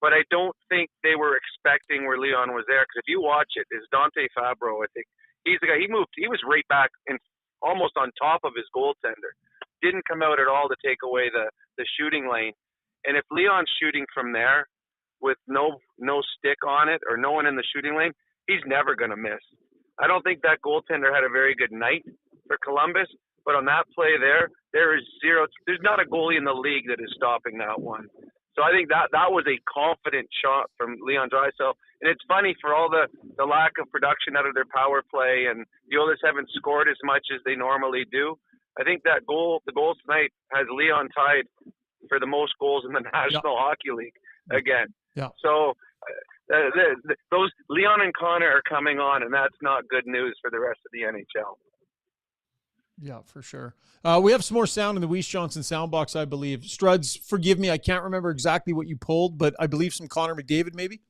[SPEAKER 6] But I don't think they were expecting where Leon was there. Because if you watch it, is Dante Fabro. I think he's the guy. He was right back and almost on top of his goaltender. Didn't come out at all to take away the shooting lane. And if Leon's shooting from there with no stick on it or no one in the shooting lane, he's never going to miss. I don't think that goaltender had a very good night for Columbus. But on that play there is zero. There's not a goalie in the league that is stopping that one. So I think that was a confident shot from Leon Draisaitl. And it's funny, for all the lack of production out of their power play, and the Oilers haven't scored as much as they normally do. I think the goal tonight has Leon tied for the most goals in the National Hockey League again. Yeah. So those Leon and Connor are coming on, and that's not good news for the rest of the NHL.
[SPEAKER 1] Yeah, for sure. We have some more sound in the Weiss Johnson soundbox, I believe. Struds, forgive me, I can't remember exactly what you pulled, but I believe some Connor McDavid, maybe?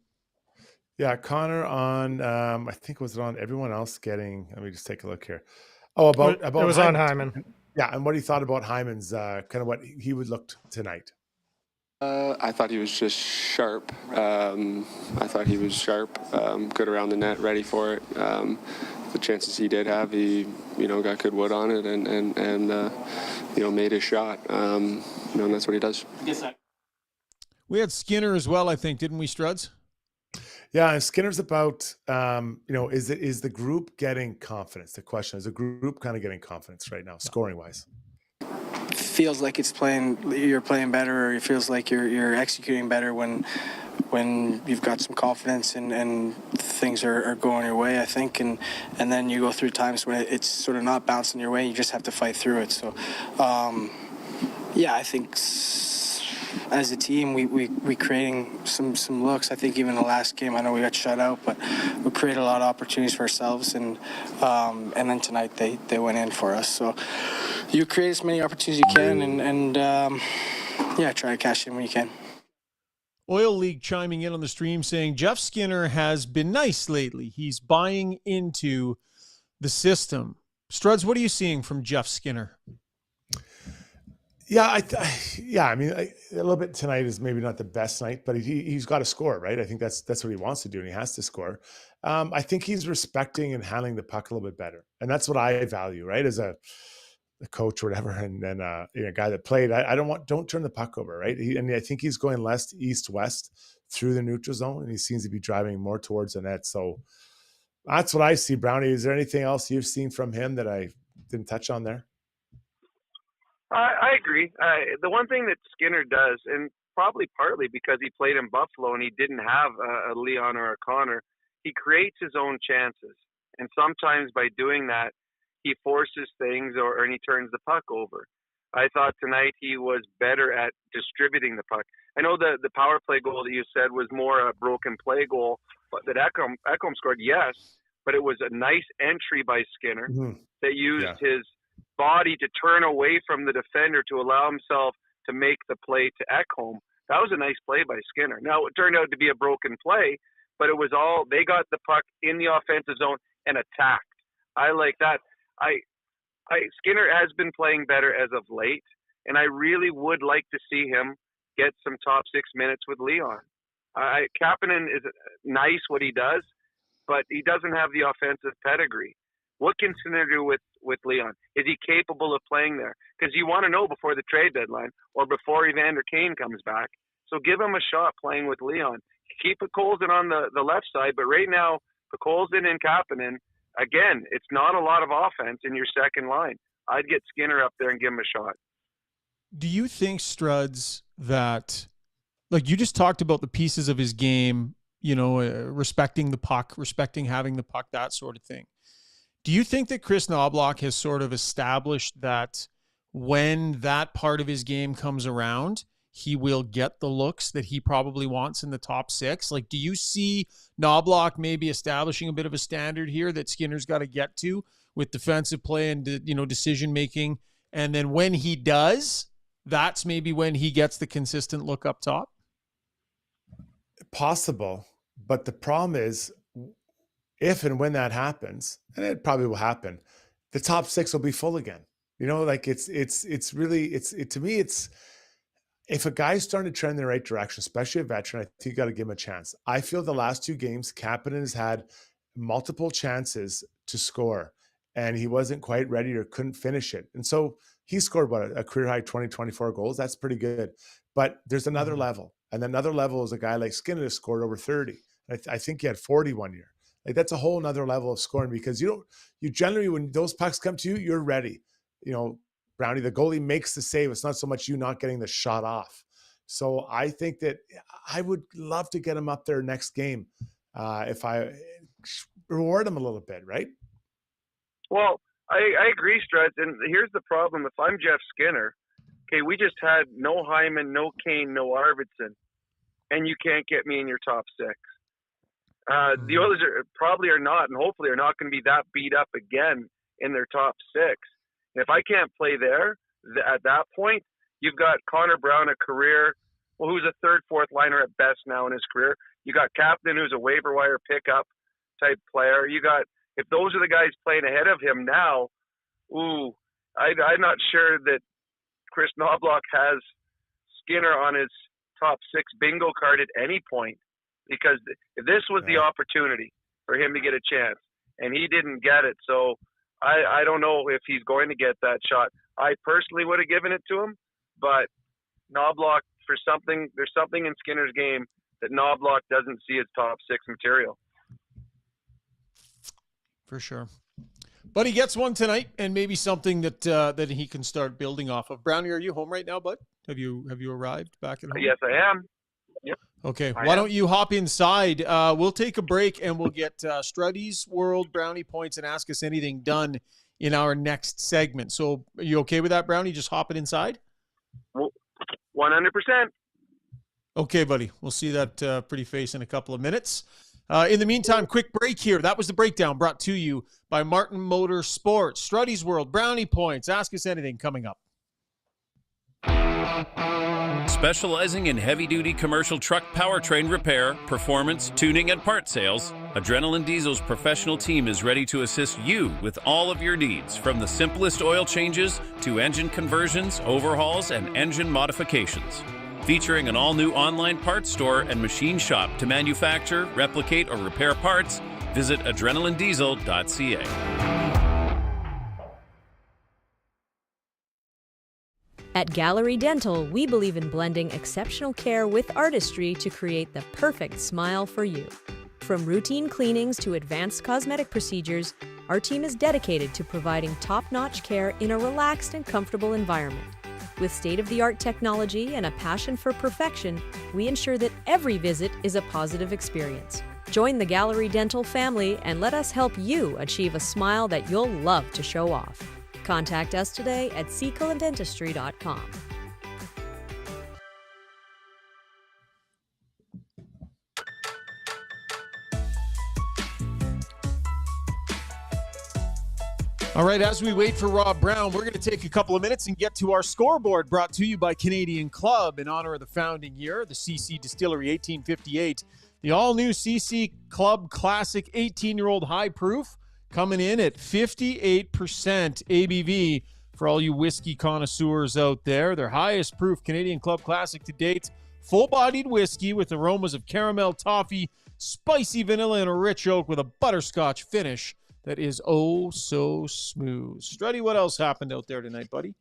[SPEAKER 2] Yeah, Connor on, I think was it on everyone else getting, let me just take a look here. Oh, about
[SPEAKER 3] it was
[SPEAKER 2] Hyman.
[SPEAKER 3] on Hyman.
[SPEAKER 2] Yeah, and what he thought about Hyman's, kind of what he would look tonight.
[SPEAKER 7] I thought he was just sharp. Good around the net, ready for it. The chances he did have, he got good wood on it and made his shot. And that's what he does.
[SPEAKER 1] We had Skinner as well, I think, didn't we, Struds?
[SPEAKER 2] Yeah, and Skinner's about, is the group getting confidence? The question is, the group kind of getting confidence right now, scoring wise?
[SPEAKER 10] Feels like you're playing better, or it feels like you're executing better when you've got some confidence and things are going your way, I think, and then you go through times when it's sort of not bouncing your way. You just have to fight through it. So I think as a team we creating some looks. I think even the last game, I know we got shut out, but we created a lot of opportunities for ourselves, and then tonight they went in for us. So you create as many opportunities as you can, and try to cash in when you can.
[SPEAKER 1] Oil League chiming in on the stream saying Jeff Skinner has been nice lately. He's buying into the system. Struds, what are you seeing from Jeff Skinner?
[SPEAKER 2] Yeah, I mean, a little bit tonight is maybe not the best night, but he's got to score, right? I think that's what he wants to do, and he has to score. I think he's respecting and handling the puck a little bit better, and that's what I value, right? As a coach or whatever, and then a guy that played, I don't turn the puck over, right? And I think he's going east west through the neutral zone, and he seems to be driving more towards the net. So that's what I see. Brownie, is there anything else you've seen from him that I didn't touch on there?
[SPEAKER 6] I agree. The one thing that Skinner does, and probably partly because he played in Buffalo and he didn't have a Leon or a Connor, he creates his own chances. And sometimes by doing that, he forces things and he turns the puck over. I thought tonight he was better at distributing the puck. I know the power play goal that you said was more a broken play goal, but that Ekholm scored, yes, but it was a nice entry by Skinner that used his body to turn away from the defender to allow himself to make the play to Ekholm. That was a nice play by Skinner. Now, it turned out to be a broken play, but it was they got the puck in the offensive zone and attacked. I like that. Skinner has been playing better as of late, and I really would like to see him get some top 6 minutes with Leon. Kapanen is nice what he does, but he doesn't have the offensive pedigree. What can Skinner do with Leon? Is he capable of playing there? Because you want to know before the trade deadline or before Evander Kane comes back. So give him a shot playing with Leon. Keep Colson on the left side, but right now, Colson and Kapanen, again, it's not a lot of offense in your second line. I'd get Skinner up there and give him a shot.
[SPEAKER 1] Do you think, Struds, that, like you just talked about the pieces of his game, respecting the puck, respecting having the puck, that sort of thing. Do you think that Chris Knobloch has sort of established that when that part of his game comes around, he will get the looks that he probably wants in the top 6? Like, do you see Knobloch maybe establishing a bit of a standard here that Skinner's got to get to with defensive play and, decision making? And then when he does, that's maybe when he gets the consistent look up top?
[SPEAKER 2] possible, but the problem is if and when that happens, and it probably will happen, the top 6 will be full again. You know, like it's really to me, it's if a guy's starting to trend in the right direction, especially a veteran, I think you got to give him a chance. I feel the last 2 games, Kapanen has had multiple chances to score, and he wasn't quite ready or couldn't finish it. And so he scored a career high 24 goals. That's pretty good. But there's another level. And another level is a guy like Skinner that scored over 30. I think he had 40 one year. Like that's a whole nother level of scoring because you generally, when those pucks come to you, you're ready. You know, Brownie, the goalie makes the save. It's not so much you not getting the shot off. So I think that I would love to get him up there next game if I reward him a little bit, right?
[SPEAKER 6] Well, I agree, Strud. And here's the problem. If I'm Jeff Skinner, okay, we just had no Hyman, no Kane, no Arvidsson, and you can't get me in your top 6. The Oilers probably are not, and hopefully are not going to be that beat up again in their top 6. And if I can't play there, at that point, you've got Connor Brown, a career, well, who's a 3rd, 4th liner at best now in his career. You got Kapanen, who's a waiver wire pickup type player. You got, if those are the guys playing ahead of him now, I'm not sure that Chris Knobloch has Skinner on his top 6 bingo card at any point, because this was the opportunity for him to get a chance, and he didn't get it. So I don't know if he's going to get that shot. I personally would have given it to him, but Knobloch, there's something in Skinner's game that Knobloch doesn't see as top 6 material.
[SPEAKER 1] For sure. But he gets one tonight, and maybe something that he can start building off of. Brownie, are you home right now, bud? Have you arrived back at home?
[SPEAKER 6] Yes, I am. Yep.
[SPEAKER 1] Okay. Why don't you hop inside? We'll take a break, and we'll get Struddy's World Brownie Points and Ask Us Anything done in our next segment. So are you okay with that, Brownie? Just hopping inside?
[SPEAKER 6] 100%.
[SPEAKER 1] Okay, buddy. We'll see that pretty face in a couple of minutes. In the meantime, quick break here. That was the breakdown brought to you by Martin Motorsports. Struddy's World, Brownie Points, Ask Us Anything coming up.
[SPEAKER 11] Specializing in heavy-duty commercial truck powertrain repair, performance, tuning, and part sales, Adrenaline Diesel's professional team is ready to assist you with all of your needs, from the simplest oil changes to engine conversions, overhauls, and engine modifications. Featuring an all-new online parts store and machine shop to manufacture, replicate, or repair parts, visit adrenalinediesel.ca.
[SPEAKER 12] At Gallery Dental, we believe in blending exceptional care with artistry to create the perfect smile for you. From routine cleanings to advanced cosmetic procedures, our team is dedicated to providing top-notch care in a relaxed and comfortable environment. With state-of-the-art technology and a passion for perfection, we ensure that every visit is a positive experience. Join the Gallery Dental family and let us help you achieve a smile that you'll love to show off. Contact us today at secolandentistry.com.
[SPEAKER 1] All right, as we wait for Rob Brown, we're going to take a couple of minutes and get to our scoreboard, brought to you by Canadian Club in honor of the founding year, the CC Distillery 1858. The all-new CC Club Classic 18-year-old high proof coming in at 58% ABV for all you whiskey connoisseurs out there. Their highest proof Canadian Club Classic to date. Full-bodied whiskey with aromas of caramel, toffee, spicy vanilla, and a rich oak with a butterscotch finish that is oh so smooth. Struddy, what else happened out there tonight, buddy?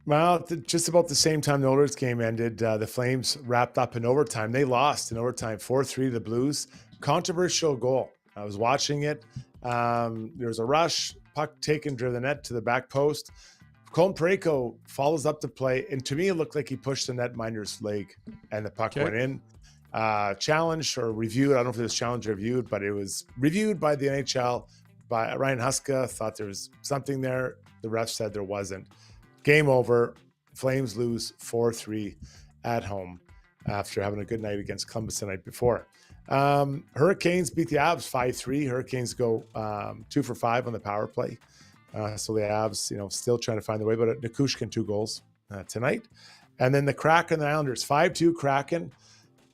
[SPEAKER 2] Well, just about the same time the Oilers game ended, the Flames wrapped up in overtime. They lost in overtime, 4-3 to the Blues. Controversial goal. I was watching it. There was a rush, puck taken to the net to the back post. Colin Parayko follows up the play, and to me, it looked like he pushed the netminder's leg, and the puck went in. Challenged or reviewed. I don't know if it was challenged or reviewed, but it was reviewed by the NHL. By Ryan Huska, thought there was something there. The ref said there wasn't. Game over. Flames lose 4-3 at home after having a good night against Columbus the night before. Hurricanes beat the Avs 5-3. Hurricanes go 2 for 5 on the power play. So the Avs, still trying to find their way, but Nikushkin 2 goals tonight. And then the Kraken and the Islanders 5-2 Kraken.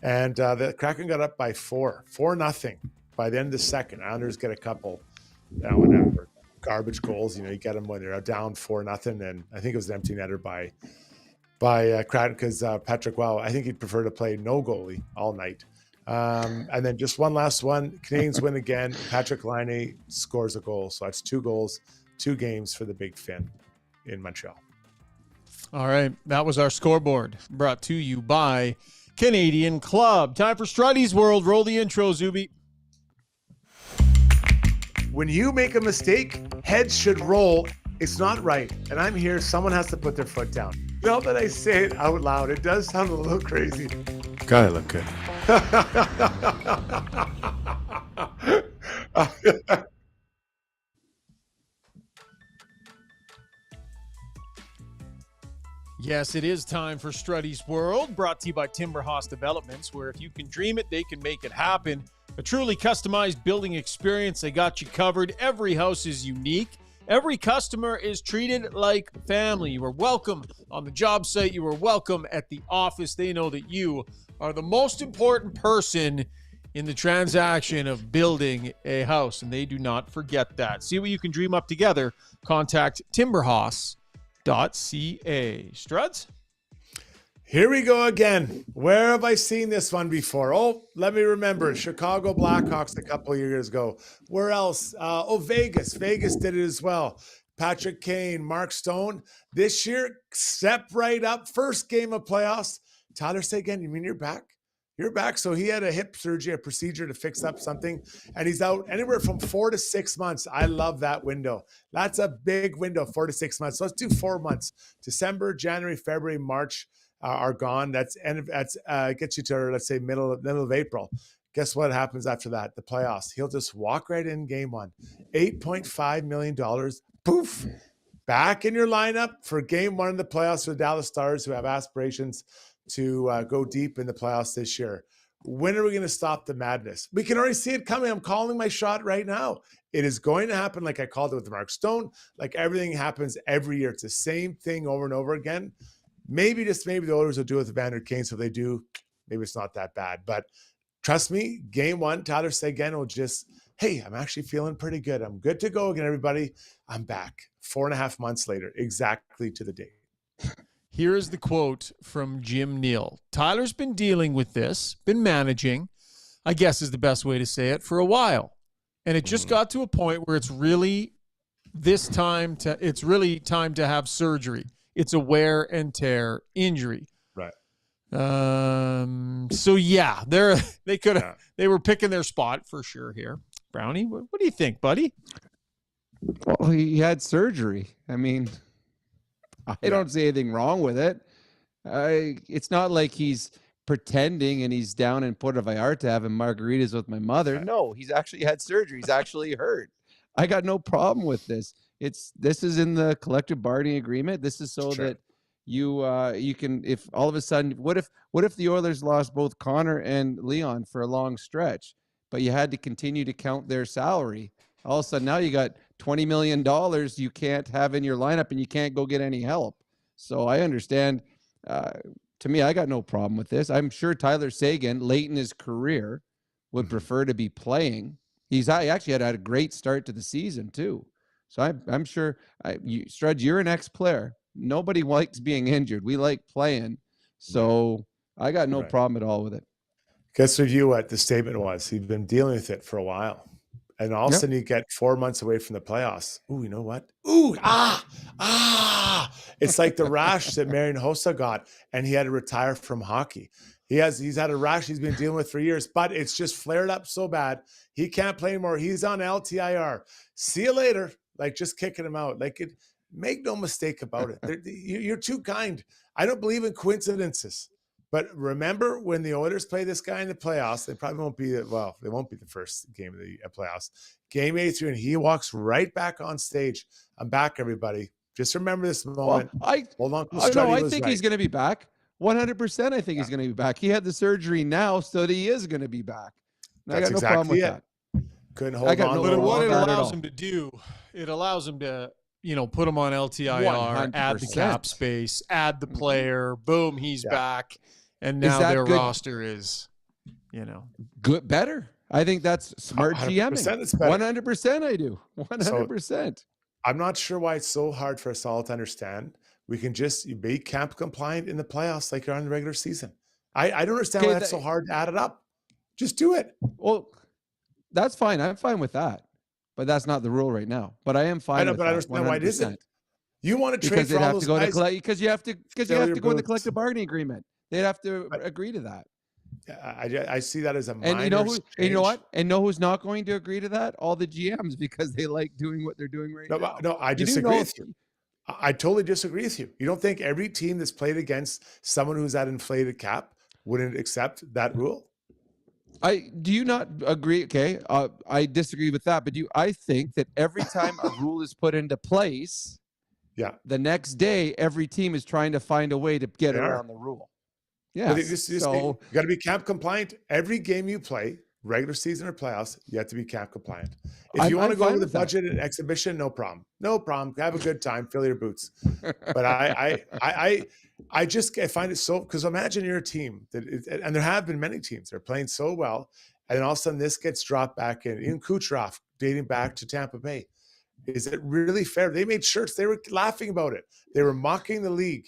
[SPEAKER 2] And the Kraken got up by 4-0 by the end of the second. Islanders get a couple, whatever, garbage goals. You get them when they're down 4-0. And I think it was an empty netter by Kraken because Patrick, I think he'd prefer to play no goalie all night. And then just one last one. Canadians win again. Patrick Laine scores a goal. So that's 2 goals, 2 games for the Big Fin in Montreal.
[SPEAKER 1] All right. That was our scoreboard brought to you by Canadian Club. Time for Struddy's World. Roll the intro, Zuby.
[SPEAKER 2] When you make a mistake, heads should roll. It's not right. And I'm here. Someone has to put their foot down. Now that I say it out loud, it does sound a little crazy. God, I look good.
[SPEAKER 1] Yes, it is time for Struddy's World, brought to you by Timberhouse Developments, where if you can dream it, they can make it happen. A truly customized building experience. They got you covered. Every house is unique. Every customer is treated like family. You are welcome on the job site. You are welcome at the office. They know that you are the most important person in the transaction of building a house, and they do not forget that. See what you can dream up together. Contact timberhouse.ca. Struds?
[SPEAKER 2] Here we go again. Where have I seen this one before? Oh, let me remember. Chicago Blackhawks a couple of years ago. Where else? Vegas. Vegas did it as well. Patrick Kane, Mark Stone. This year, step right up. First game of playoffs. Tyler Seguin, you mean you're back? You're back. So he had a hip surgery, a procedure to fix up something, and he's out anywhere from 4 to 6 months. I love that window. That's a big window, 4 to 6 months. So let's do 4 months. December, January, February, March are gone. That's gets you to, let's say, middle of April. Guess what happens after that? The playoffs. He'll just walk right in game 1. $8.5 million. Poof. Back in your lineup for game 1 of the playoffs for the Dallas Stars, who have aspirations to go deep in the playoffs this year. When are we going to stop the madness? We can already see it coming. I'm calling my shot right now. It is going to happen like I called it with Mark Stone. Like everything happens every year. It's the same thing over and over again. Maybe the Oilers will do it with Vander Kane. So if they do, maybe it's not that bad. But trust me, game 1, Tyler Seguin will just, hey, I'm actually feeling pretty good. I'm good to go again, everybody. I'm back 4.5 months later, exactly to the date.
[SPEAKER 1] Here is the quote from Jim Neal. Tyler's been dealing with this, been managing, I guess is the best way to say it, for a while. And it just got to a point where it's really time to have surgery. It's a wear and tear injury.
[SPEAKER 2] Right.
[SPEAKER 1] So yeah, they were picking their spot for sure here. Brownie, what do you think, buddy?
[SPEAKER 13] Well, he had surgery. I mean, I don't see anything wrong with it. It's not like he's pretending and he's down in Puerto Vallarta having margaritas with my mother. No, he's actually had surgery. He's actually hurt. I got no problem with this. This is in the collective bargaining agreement. This is so that you can, if all of a sudden, what if the Oilers lost both Connor and Leon for a long stretch, but you had to continue to count their salary? All of a sudden now you got $20 million you can't have in your lineup and you can't go get any help. So I understand. To me, I got no problem with this. I'm sure Tyler Seguin, late in his career, would prefer to be playing. I actually had a great start to the season too. So I'm sure, Strud, you're an ex-player. Nobody likes being injured. We like playing. So I got no problem at all with it.
[SPEAKER 2] Guess review what the statement was. He'd been dealing with it for a while. And all of a sudden you get 4 months away from the playoffs. Ooh, you know what? Ooh, It's like the rash that Marian Hossa got, and he had to retire from hockey. He's had a rash he's been dealing with for years, but it's just flared up so bad. He can't play anymore. He's on LTIR. See you later. Like, just kicking him out. Like, make no mistake about it. You're too kind. I don't believe in coincidences. But remember, when the Oilers play this guy in the playoffs, they probably won't be, they won't be the first game of the playoffs. Game 83, and he walks right back on stage. I'm back, everybody. Just remember this moment. Hold on.
[SPEAKER 13] I think he's going to be back. 100% I think he's going to be back. He had the surgery now, so that he is going to be back. I got no problem with that.
[SPEAKER 2] Couldn't hold on.
[SPEAKER 1] But what it allows him to do, it allows him to, put him on LTIR, 100%. Add the cap space, add the player, boom, he's back. And now their roster is
[SPEAKER 13] Good, better. I think that's smart
[SPEAKER 2] 100%
[SPEAKER 13] GMing.
[SPEAKER 2] it's better.
[SPEAKER 13] 100% I do. 100%.
[SPEAKER 2] I'm not sure why it's so hard for us all to understand. We can just be camp compliant in the playoffs like you're on the regular season. I don't understand why that's so hard to add it up. Just do it.
[SPEAKER 13] Well, that's fine. I'm fine with that. But that's not the rule right now. But I am fine with that.
[SPEAKER 2] I understand why it isn't. You want to trade
[SPEAKER 13] because
[SPEAKER 2] for all
[SPEAKER 13] have
[SPEAKER 2] those
[SPEAKER 13] to go
[SPEAKER 2] guys?
[SPEAKER 13] because you have to go in the collective bargaining agreement. They'd have to agree to that.
[SPEAKER 2] I see that as a minor
[SPEAKER 13] And you know
[SPEAKER 2] change.
[SPEAKER 13] And know who's not going to agree to that? All the GMs, because they like doing what they're doing right now.
[SPEAKER 2] No, I disagree with you. I totally disagree with you. You don't think every team that's played against someone who's at inflated cap wouldn't accept that rule?
[SPEAKER 13] Do you not agree? Okay, I disagree with that. But I think that every time a rule is put into place, the next day every team is trying to find a way to get around the rule. Yeah,
[SPEAKER 2] you got to be camp compliant every game you play, regular season or playoffs. You have to be camp compliant. If you want to go with the budget and exhibition, no problem. No problem. Have a good time. Fill your boots. But I find it so, because imagine you're a team and there have been many teams that are playing so well, and then all of a sudden this gets dropped back in. Even Kucherov dating back to Tampa Bay. Is it really fair? They made shirts. They were laughing about it. They were mocking the league.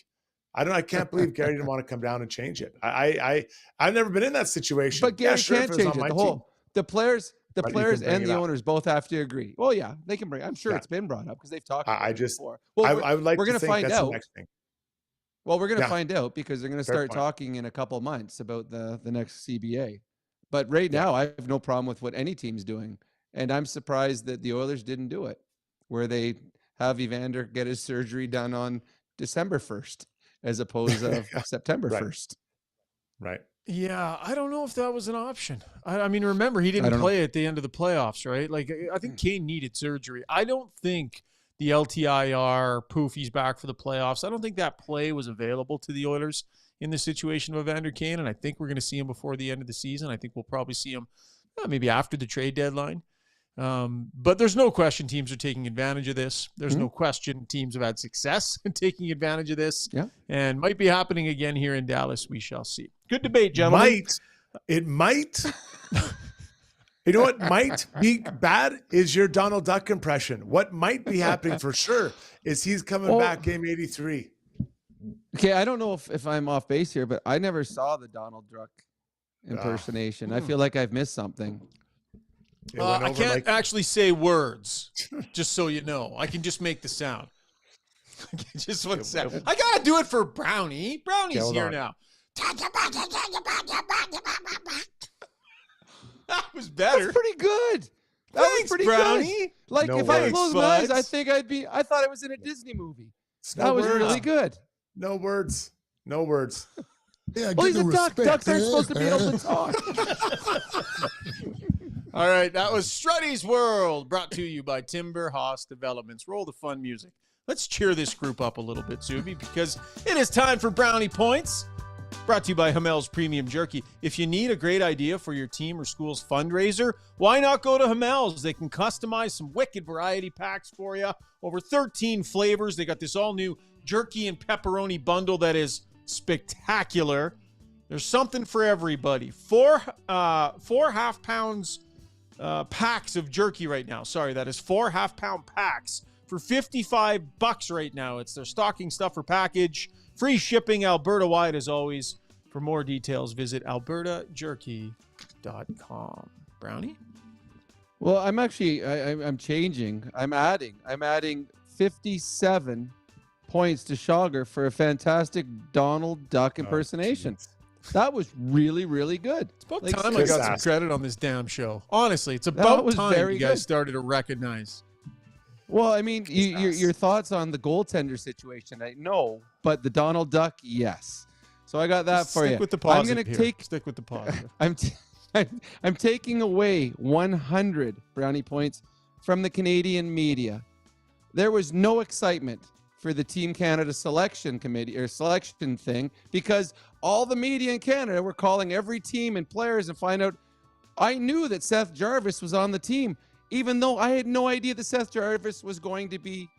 [SPEAKER 2] I can't believe Gary didn't want to come down and change it. I've never been in that situation.
[SPEAKER 13] But Gary can't change it. The players and the
[SPEAKER 2] up.
[SPEAKER 13] owners both have to agree. Well, yeah, they can bring. I'm sure it's been brought up because they've talked about it before. Well,
[SPEAKER 2] I would like
[SPEAKER 13] we're
[SPEAKER 2] to
[SPEAKER 13] going to
[SPEAKER 2] think
[SPEAKER 13] find
[SPEAKER 2] that's
[SPEAKER 13] out.
[SPEAKER 2] the next thing.
[SPEAKER 13] Well, we're going to find out because they're going to start
[SPEAKER 2] point.
[SPEAKER 13] talking in a couple months about the next CBA. But right now, I have no problem with what any team's doing, and I'm surprised that the Oilers didn't do it, where they have Evander get his surgery done on December 1st. As opposed to September 1st.
[SPEAKER 2] Right.
[SPEAKER 1] Yeah, I don't know if that was an option. I mean, remember, he didn't play at the end of the playoffs, right? Like, I think Kane needed surgery. I don't think the LTIR, poof, he's back for the playoffs. I don't think that play was available to the Oilers in the situation of Evander Kane, and I think we're going to see him before the end of the season. I think we'll probably see him maybe after the trade deadline. But there's no question teams are taking advantage of this. There's no question teams have had success in taking advantage of this.
[SPEAKER 13] Yeah.
[SPEAKER 1] And might be happening again here in Dallas. We shall see. Good debate, gentlemen.
[SPEAKER 2] It might. You know what might be bad is your Donald Duck impression. What might be happening for sure is he's coming back game 83.
[SPEAKER 13] Okay, I don't know if I'm off base here, but I never saw the Donald Duck impersonation. I feel like I've missed something.
[SPEAKER 1] I can't actually say words, just so you know. I can just make the sound. Just one second. I got to do it for Brownie. Brownie's here now. That was better.
[SPEAKER 13] That's pretty good.
[SPEAKER 1] Thanks,
[SPEAKER 13] was pretty
[SPEAKER 1] Brownie.
[SPEAKER 13] Good. Like, if I close my eyes, I think I thought it was in a Disney movie. That was really good.
[SPEAKER 2] No words. No words.
[SPEAKER 13] Yeah, well, he's a duck. Ducks aren't supposed to be able to talk.
[SPEAKER 1] All right, that was Struddy's World, brought to you by Timber Haas Developments. Roll the fun music. Let's cheer this group up a little bit, Zuby, because it is time for Brownie Points, brought to you by Hamel's Premium Jerky. If you need a great idea for your team or school's fundraiser, why not go to Hamel's? They can customize some wicked variety packs for you. Over 13 flavors. They got this all-new jerky and pepperoni bundle that is spectacular. There's something for everybody. Four half-pounds packs of jerky right now. Sorry, that is 4 half-pound packs for $55 right now. It's their stocking stuffer package. Free shipping Alberta-wide as always. For more details, visit albertajerky.com. Brownie?
[SPEAKER 13] Well, I'm actually I'm changing. I'm adding 57 points to Schauger for a fantastic Donald Duck impersonation. That was really, really good.
[SPEAKER 1] It's about time I got some credit on this damn show. Honestly, it's about time you guys started to recognize.
[SPEAKER 13] Well, I mean, your thoughts on the goaltender situation, I know, but the Donald Duck, yes. So I got that for you.
[SPEAKER 1] Stick with the positive. Stick with the positive.
[SPEAKER 13] I'm taking away 100 brownie points from the Canadian media. There was no excitement for the Team Canada selection committee or selection thing because all the media in Canada were calling every team and players and find out. I knew that Seth Jarvis was on the team, even though I had no idea that Seth Jarvis was going to be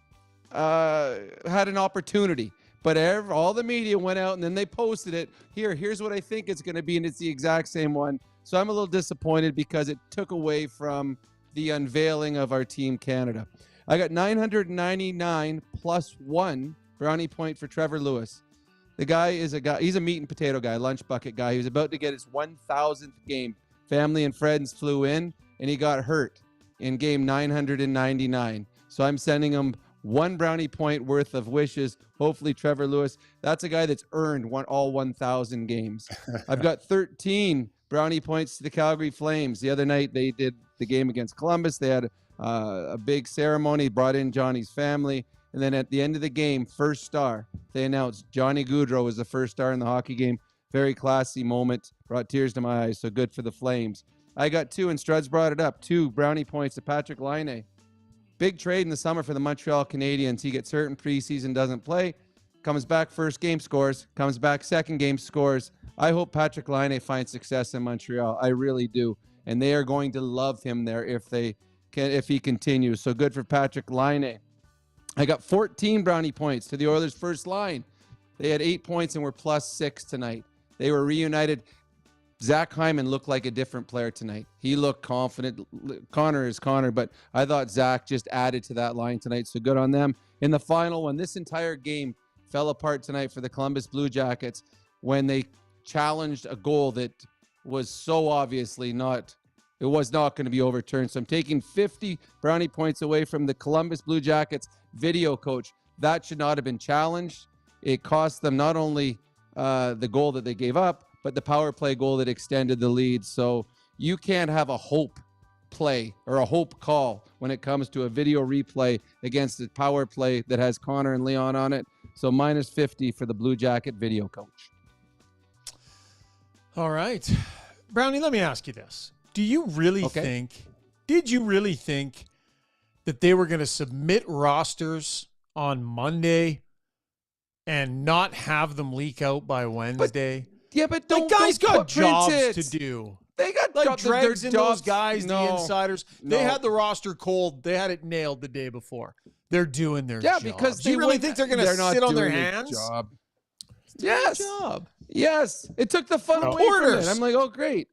[SPEAKER 13] had an opportunity. But all the media went out and then they posted it. Here's what I think it's going to be, and it's the exact same one. So I'm a little disappointed because it took away from the unveiling of our Team Canada. I got 999 plus 1 brownie point for Trevor Lewis. The guy is he's a meat and potato guy, lunch bucket guy. He was about to get his 1,000th game. Family and friends flew in, and he got hurt in game 999. So I'm sending him 1 brownie point worth of wishes. Hopefully, Trevor Lewis, that's a guy that's earned all 1,000 games. I've got 13 brownie points to the Calgary Flames. The other night, they did the game against Columbus. They had a big ceremony, brought in Johnny's family. And then at the end of the game, first star, they announced Johnny Gaudreau was the first star in the hockey game. Very classy moment, brought tears to my eyes. So good for the Flames. I got 2, and Struds brought it up, 2 brownie points to Patrick Laine. Big trade in the summer for the Montreal Canadiens. He gets hurt in preseason, doesn't play, comes back first game, scores, comes back second game, scores. I hope Patrick Laine finds success in Montreal. I really do. And they are going to love him there if he continues. So good for Patrick Laine. I got 14 brownie points to the Oilers' first line. They had 8 points and were plus 6 tonight. They were reunited. Zach Hyman looked like a different player tonight. He looked confident. Connor is Connor, but I thought Zach just added to that line tonight, so good on them. In the final one, this entire game fell apart tonight for the Columbus Blue Jackets when they challenged a goal that was so obviously it was not going to be overturned. So I'm taking 50 brownie points away from the Columbus Blue Jackets video coach. That should not have been challenged. It cost them not only the goal that they gave up, but the power play goal that extended the lead. So you can't have a hope play or a hope call when it comes to a video replay against the power play that has Connor and Leon on it. So minus 50 for the Blue Jacket video coach.
[SPEAKER 1] All right. Brownie, let me ask you this. Did you really think that they were going to submit rosters on Monday and not have them leak out by Wednesday?
[SPEAKER 13] But
[SPEAKER 1] the guys got jobs to do.
[SPEAKER 13] They got
[SPEAKER 1] like Dregs and those guys,
[SPEAKER 13] no,
[SPEAKER 1] the insiders. They had the roster cold. They had it nailed the day before. They're doing their job.
[SPEAKER 13] Because
[SPEAKER 1] do you really think they're going to sit on their hands?
[SPEAKER 13] Job. Yes. Yes. It took the fun away from it. I'm like, oh, great.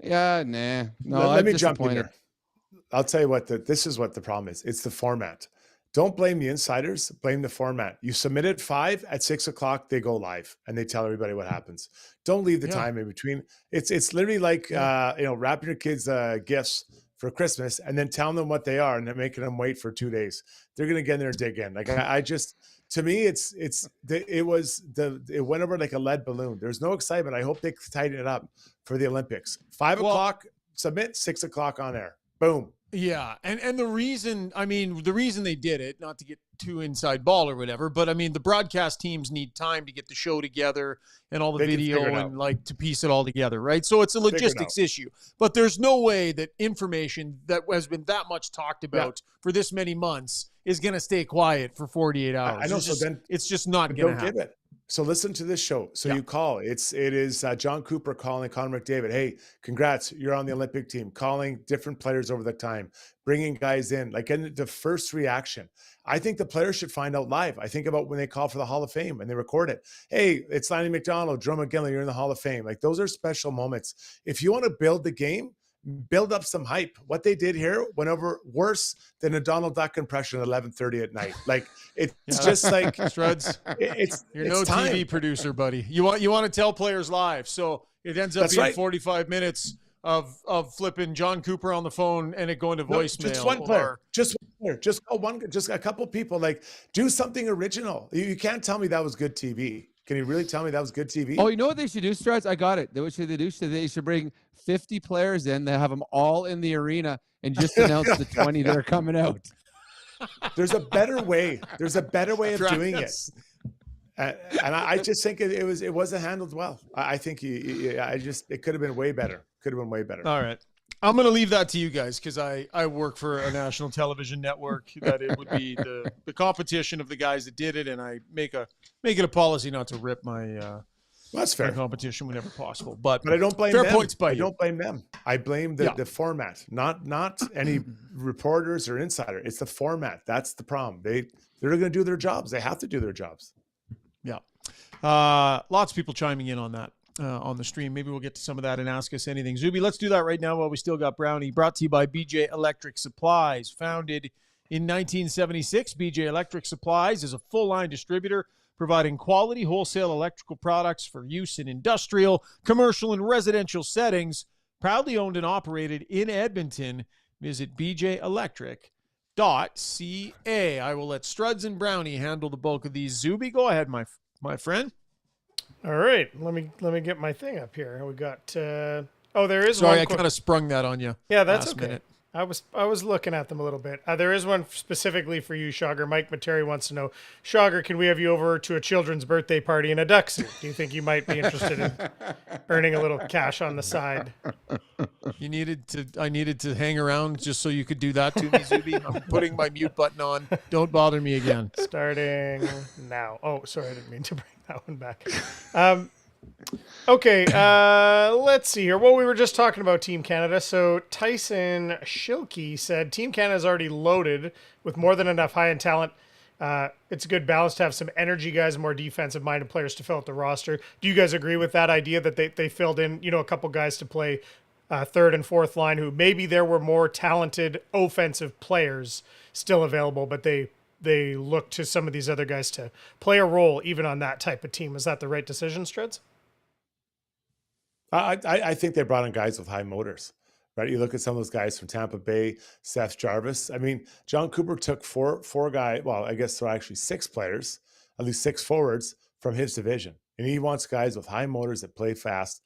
[SPEAKER 13] Yeah, nah. No,
[SPEAKER 2] let me jump in here. I'll tell you what, this is what the problem is. It's the format. Don't blame the insiders, blame the format. You submit at 5, at 6 o'clock, they go live and they tell everybody what happens. Don't leave the time in between. It's literally like, wrapping your kids' gifts for Christmas and then telling them what they are and then making them wait for 2 days. They're going to get in there and dig in. Like to me, it went over like a lead balloon. There's no excitement. I hope they tighten it up for the Olympics. 5 o'clock, submit, 6 o'clock on air. Boom.
[SPEAKER 1] Yeah, and the reason they did it, not to get too inside ball or whatever, but I mean the broadcast teams need time to get the show together and all the video and like to piece it all together, right? So it's a logistics issue. But there's no way that information that has been that much talked about for this many months is going to stay quiet for 48 hours.
[SPEAKER 2] I know.
[SPEAKER 1] It's just not going to happen.
[SPEAKER 2] Give it. So listen to this show. So you call. It is John Cooper calling Connor McDavid. Hey, congrats, you're on the Olympic team. Calling different players over the time, bringing guys in. Like in the first reaction, I think the players should find out live. I think about when they call for the Hall of Fame and they record it. Hey, it's Lanny McDonald, Joe McGinley, you're in the Hall of Fame. Like those are special moments. If you want to build the game, build up some hype. What they did here went over worse than a Donald Duck impression at 11:30 at night. Like it's just like
[SPEAKER 1] Struds. You're no
[SPEAKER 2] time.
[SPEAKER 1] TV producer, buddy. You want to tell players live, so it ends up being 45 minutes of flipping John Cooper on the phone and it going to voicemail.
[SPEAKER 2] Just one player. Just call one. Just a couple people. Like do something original. You can't tell me that was good TV. Can you really tell me that was good TV?
[SPEAKER 13] Oh, you know what they should do, Struts? I got it. What should they do? They should bring 50 players in. They have them all in the arena and just announce the 20 that are coming out.
[SPEAKER 2] There's a better way. There's a better way of doing it. And I just think it wasn't handled well. I think it could have been way better. Could have been way better.
[SPEAKER 1] All right. I'm going to leave that to you guys because I work for a national television network that it would be the competition of the guys that did it, and I make it a policy not to rip my
[SPEAKER 2] that's fair.
[SPEAKER 1] my competition whenever possible. But
[SPEAKER 2] I don't blame
[SPEAKER 1] fair
[SPEAKER 2] them.
[SPEAKER 1] points by
[SPEAKER 2] I
[SPEAKER 1] you.
[SPEAKER 2] don't blame them. I blame the format, not any reporters or insider. It's the format. That's the problem. They're going to do their jobs. They have to do their jobs.
[SPEAKER 1] Yeah. Lots of people chiming in on that on the stream. Maybe we'll get to some of that and ask us anything. Zuby, let's do that right now while we still got Brownie. Brought to you by BJ Electric Supplies. Founded in 1976, BJ Electric Supplies is a full-line distributor providing quality wholesale electrical products for use in industrial, commercial, and residential settings. Proudly owned and operated in Edmonton. Visit bjelectric.ca. I will let Struds and Brownie handle the bulk of these. Zuby, go ahead, my friend.
[SPEAKER 3] All right, let me get my thing up here. We got there is
[SPEAKER 1] Sorry,
[SPEAKER 3] one.
[SPEAKER 1] I kind of sprung that on you.
[SPEAKER 3] Yeah, that's
[SPEAKER 1] last
[SPEAKER 3] okay.
[SPEAKER 1] minute.
[SPEAKER 3] I was looking at them a little bit. There is one specifically for you, Shogger. Mike Materi wants to know, Shogger, can we have you over to a children's birthday party in a duck suit? Do you think you might be interested in earning a little cash on the side?
[SPEAKER 1] I needed to hang around just so you could do that to me, Zuby. I'm putting my mute button on. Don't bother me again.
[SPEAKER 3] Starting now. Oh, sorry, I didn't mean to bring that one back. Okay, let's see here. Well, we were just talking about Team Canada. So Tyson Schilke said Team Canada is already loaded with more than enough high-end talent. It's a good balance to have some energy guys and more defensive-minded players to fill out the roster. Do you guys agree with that idea that they filled in, a couple guys to play third and fourth line who maybe there were more talented offensive players still available, but they look to some of these other guys to play a role even on that type of team? Is that the right decision, Struds?
[SPEAKER 2] I think they brought in guys with high motors, right? You look at some of those guys from Tampa Bay, Seth Jarvis. I mean, John Cooper took four guys. Well, I guess there are actually 6 players, at least 6 forwards from his division, and he wants guys with high motors that play fast,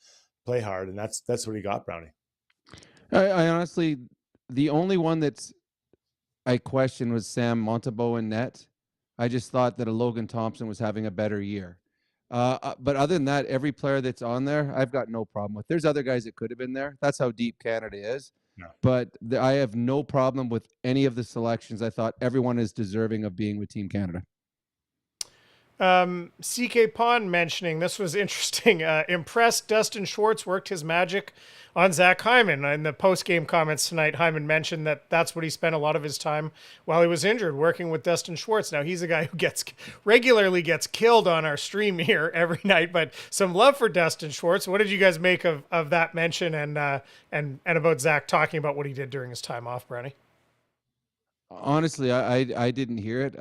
[SPEAKER 2] play hard, and that's what he got, Brownie.
[SPEAKER 13] I honestly, the only one that's I questioned was Sam Montembeault in net. I just thought that a Logan Thompson was having a better year. But other than that, every player that's on there, I've got no problem with. There's other guys that could have been there. That's how deep Canada is.
[SPEAKER 2] Yeah.
[SPEAKER 13] But I have no problem with any of the selections. I thought everyone is deserving of being with Team Canada.
[SPEAKER 3] CK Pond mentioning, this was interesting. Impressed Dustin Schwartz worked his magic on Zach Hyman. In the post-game comments tonight, Hyman mentioned that that's what he spent a lot of his time while he was injured, working with Dustin Schwartz. Now, he's a guy who regularly gets killed on our stream here every night, but some love for Dustin Schwartz. What did you guys make of that mention and about Zach talking about what he did during his time off, Brownie?
[SPEAKER 13] Honestly, I didn't hear it.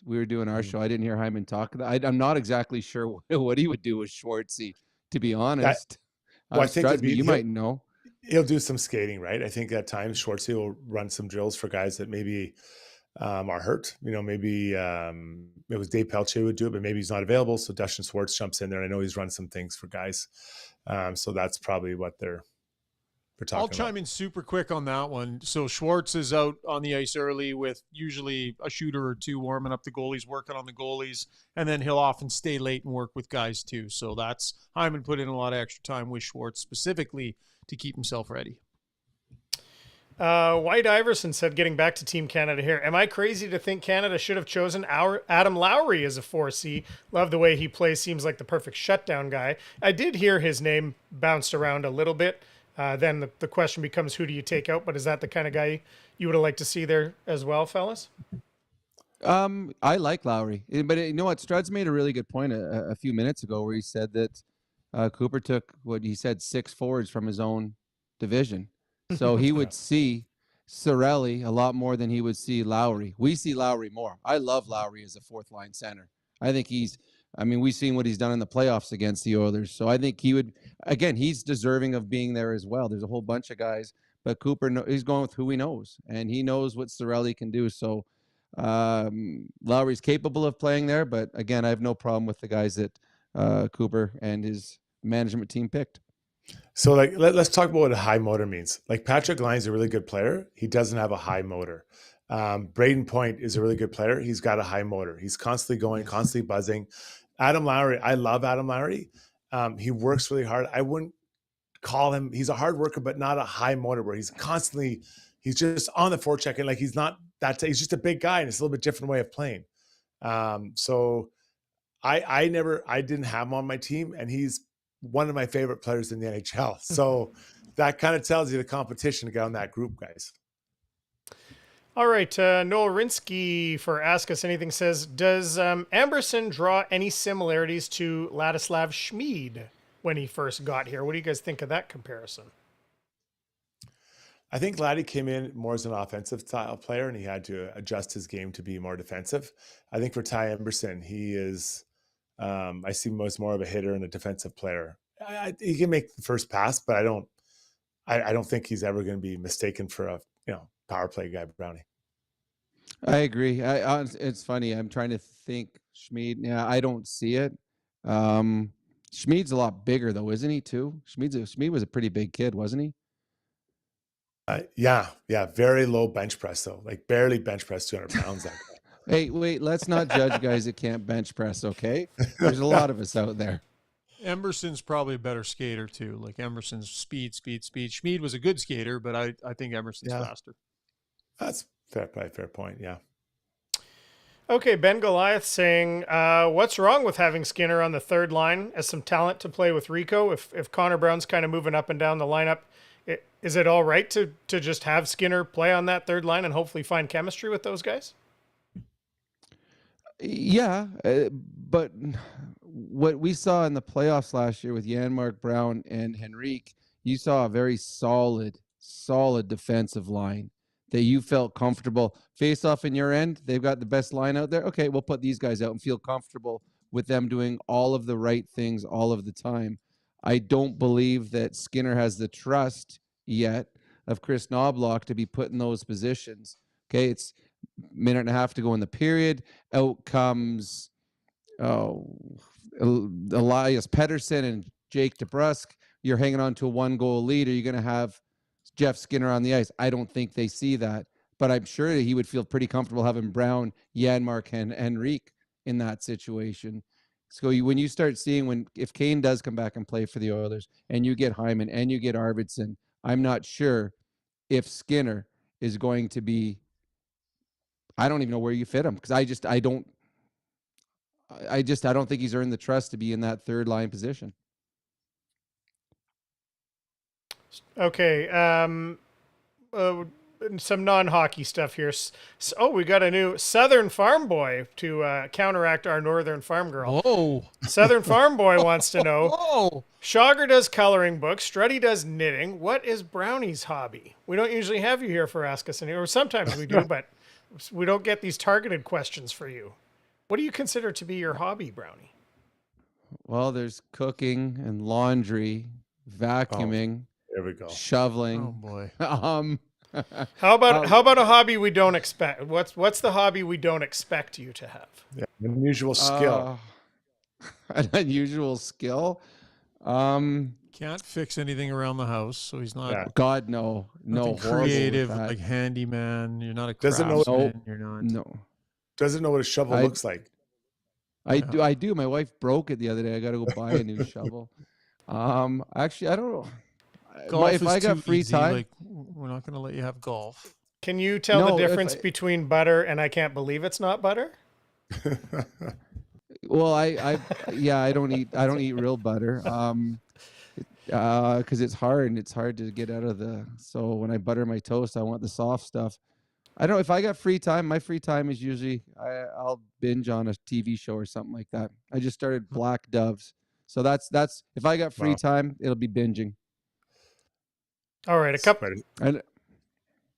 [SPEAKER 13] We were doing our show. I didn't hear Hyman talk. I'm not exactly sure what he would do with Schwartzy, to be honest.
[SPEAKER 2] I think
[SPEAKER 13] you might know.
[SPEAKER 2] He'll do some skating, right? I think at times Schwartzy will run some drills for guys that maybe are hurt. Maybe it was Dave Pelche would do it, but maybe he's not available. So Dustin Schwartz jumps in there. I know he's run some things for guys. So that's probably what they're talking
[SPEAKER 1] I'll
[SPEAKER 2] about.
[SPEAKER 1] chime in super quick on that one. So Schwartz is out on the ice early with usually a shooter or two warming up the goalies, working on the goalies, and then he'll often stay late and work with guys too. So that's Hyman put in a lot of extra time with Schwartz specifically to keep himself ready.
[SPEAKER 3] White Iverson said, getting back to Team Canada here, am I crazy to think Canada should have chosen Adam Lowry as a 4C? Love the way he plays. Seems like the perfect shutdown guy. I did hear his name bounced around a little bit. Then the question becomes, who do you take out? But is that the kind of guy you would have liked to see there as well, fellas?
[SPEAKER 13] I like Lowry, but you know what? Struds made a really good point a few minutes ago where he said that Cooper took what he said 6 forwards from his own division. So he would see Cirelli a lot more than he would see Lowry. We see Lowry more. I love Lowry as a 4th line center. I think we've seen what he's done in the playoffs against the Oilers. So I think he would, again, he's deserving of being there as well. There's a whole bunch of guys, but Cooper, he's going with who he knows, and he knows what Cirelli can do. So Lowry's capable of playing there, but again, I have no problem with the guys that Cooper and his management team picked.
[SPEAKER 2] So let's talk about what a high motor means. Like Patrick Laine's a really good player. He doesn't have a high motor. Braden Point is a really good player. He's got a high motor. He's constantly going, constantly buzzing. Adam Lowry, I love Adam Lowry. He works really hard. I wouldn't call him, he's a hard worker, but not a high motor where he's just on the forecheck and like he's not that, he's just a big guy and it's a little bit different way of playing. So I didn't have him on my team and he's one of my favorite players in the NHL. So that kind of tells you the competition to get on that group, guys.
[SPEAKER 3] All right, Noel Rinsky for Ask Us Anything says, does Amberson draw any similarities to Ladislav Schmid when he first got here? What do you guys think of that comparison?
[SPEAKER 2] I think Laddie came in more as an offensive style player, and he had to adjust his game to be more defensive. I think for Ty Emberson, he is, I see him as more of a hitter and a defensive player. He can make the first pass, but I don't think he's ever going to be mistaken for a power play guy, Brownie.
[SPEAKER 13] I agree. It's funny. I'm trying to think Schmid. Yeah, I don't see it. Schmid's a lot bigger though, isn't he? Too. Schmid was a pretty big kid, wasn't he?
[SPEAKER 2] Yeah. Very low bench press though, like barely bench press 200 pounds. That guy.
[SPEAKER 13] Hey, wait. Let's not judge guys that can't bench press. Okay, there's a lot of us out there.
[SPEAKER 1] Emerson's probably a better skater too. Like Emerson's speed. Schmid was a good skater, but I think Emerson's faster.
[SPEAKER 2] That's fair point. Yeah.
[SPEAKER 3] Okay, Ben Goliath saying, what's wrong with having Skinner on the third line as some talent to play with Rico? If Connor Brown's kind of moving up and down the lineup, is it all right to just have Skinner play on that third line and hopefully find chemistry with those guys?
[SPEAKER 13] Yeah, but what we saw in the playoffs last year with Janmark, Brown, and Henrique, you saw a very solid defensive line that you felt comfortable. Face off in your end, they've got the best line out there. Okay, we'll put these guys out and feel comfortable with them doing all of the right things all of the time. I don't believe that Skinner has the trust yet of Chris Knobloch to be put in those positions. Okay, it's a minute and a half to go in the period. Out comes Elias Pettersson and Jake DeBrusk. You're hanging on to a 1-goal lead. Are you going to have Jeff Skinner on the ice? I don't think they see that, but I'm sure that he would feel pretty comfortable having Brown, Janmark, and Henrique in that situation. So when you start seeing if Kane does come back and play for the Oilers and you get Hyman and you get Arvidsson, I'm not sure if Skinner is going to be, I don't even know where you fit him because I don't think he's earned the trust to be in that third line position.
[SPEAKER 3] Okay. Some non-hockey stuff here. We got a new Southern Farm Boy to counteract our Northern Farm Girl.
[SPEAKER 1] Oh,
[SPEAKER 3] Southern Farm Boy wants to know. Shogger does coloring books. Struddy does knitting. What is Brownie's hobby? We don't usually have you here for Ask Us Anything, or sometimes we do, but we don't get these targeted questions for you. What do you consider to be your hobby, Brownie?
[SPEAKER 13] Well, there's cooking and laundry, vacuuming.
[SPEAKER 2] There we go.
[SPEAKER 13] Shoveling.
[SPEAKER 1] Oh boy.
[SPEAKER 3] How about a hobby we don't expect? What's the hobby we don't expect you to have?
[SPEAKER 2] Yeah, an unusual skill.
[SPEAKER 13] An unusual skill.
[SPEAKER 1] Can't fix anything around the house, so he's not.
[SPEAKER 13] Yeah. God, no.
[SPEAKER 1] Creative, like handyman. You're not a craftsman. You're not.
[SPEAKER 13] No.
[SPEAKER 2] Doesn't know what a shovel looks like.
[SPEAKER 13] I do. My wife broke it the other day. I got to go buy a new shovel. Actually, I don't know.
[SPEAKER 1] Golf
[SPEAKER 13] if I got free
[SPEAKER 1] easy.
[SPEAKER 13] time,
[SPEAKER 1] like, we're not going to let you have golf.
[SPEAKER 3] Can you tell the difference between butter and I can't believe it's not butter?
[SPEAKER 13] Well, I don't eat real butter. Because it's hard and it's hard to get out of so when I butter my toast, I want the soft stuff. I don't know if I got free time. My free time is usually I'll binge on a TV show or something like that. I just started Black Doves, so that's if I got free time, it'll be binging. All right,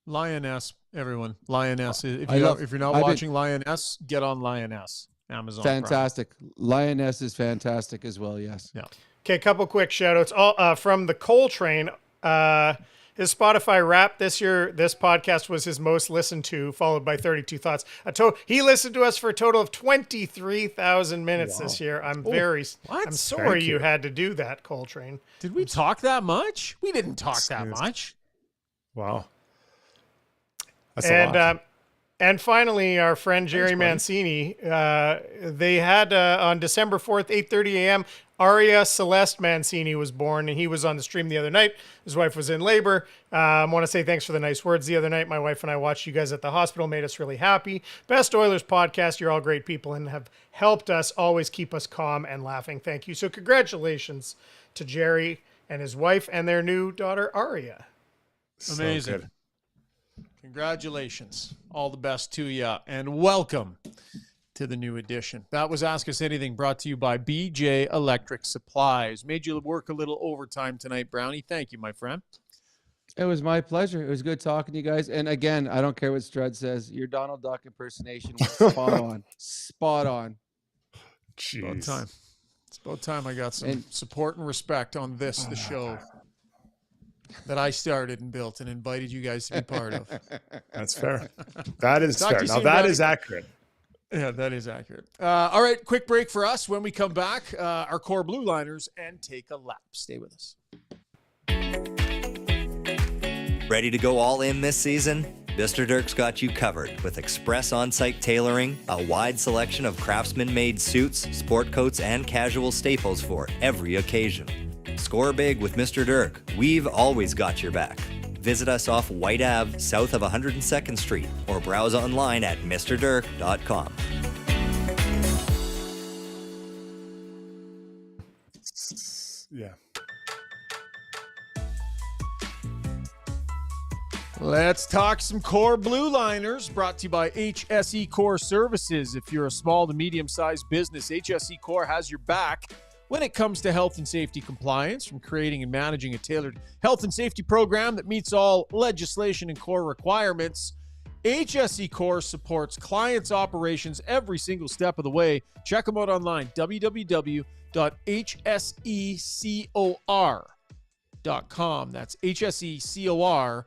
[SPEAKER 1] Lioness, everyone. Lioness. If you're not watching Lioness, get on Lioness. Amazon.
[SPEAKER 13] Fantastic. Prime. Lioness is fantastic as well. Yes.
[SPEAKER 3] Yeah. Okay, a couple quick shout outs. All from the Coltrane. His Spotify Wrap this year. This podcast was his most listened to, followed by 32 Thoughts. He listened to us for a total of 23,000 minutes this year. I'm sorry you had to do that, Coltrane.
[SPEAKER 1] Did we talk that much? We didn't talk that much.
[SPEAKER 2] Wow. That's a lot.
[SPEAKER 3] And finally, our friend Jerry Mancini, they had on December 4th, 8:30 a.m., Aria Celeste Mancini was born, and he was on the stream the other night. His wife was in labor. I want to say thanks for the nice words the other night. My wife and I watched you guys at the hospital, made us really happy. Best Oilers podcast. You're all great people and have helped us always keep us calm and laughing. Thank you. So congratulations to Jerry and his wife and their new daughter, Aria.
[SPEAKER 1] Amazing.
[SPEAKER 2] So
[SPEAKER 1] Congratulations. All the best to you, and welcome to the new edition. That was Ask Us Anything, brought to you by BJ Electric Supplies. Made you work a little overtime tonight, Brownie. Thank you, my friend.
[SPEAKER 13] It was my pleasure. It was good talking to you guys. And again, I don't care what Strud says. Your Donald Duck impersonation was spot on. Spot on.
[SPEAKER 2] Jeez.
[SPEAKER 1] It's about time. It's about time I got some support and respect on the show that I started and built and invited you guys to be part of.
[SPEAKER 2] That's fair. That is
[SPEAKER 1] Talk to
[SPEAKER 2] fair.
[SPEAKER 1] you
[SPEAKER 2] Now
[SPEAKER 1] soon,
[SPEAKER 2] that
[SPEAKER 1] Brownie.
[SPEAKER 2] is accurate.
[SPEAKER 1] Yeah, that is accurate. All right, quick break for us. When we come back, our core blue liners and take a lap. Stay with us.
[SPEAKER 14] Ready to go all in this season? Mr. Dirk's got you covered with express on-site tailoring, a wide selection of craftsman-made suits, sport coats, and casual staples for every occasion. Score big with Mr. Dirk. We've always got your back. Visit us off White Ave, south of 102nd Street, or browse online at mrdirk.com.
[SPEAKER 2] Yeah.
[SPEAKER 1] Let's talk some core blue liners, brought to you by HSE Core Services. If you're a small to medium-sized business, HSE Core has your back when it comes to health and safety compliance. From creating and managing a tailored health and safety program that meets all legislation and core requirements, HSE Core supports clients' operations every single step of the way. Check them out online, www.hsecor.com. That's hsecor.com.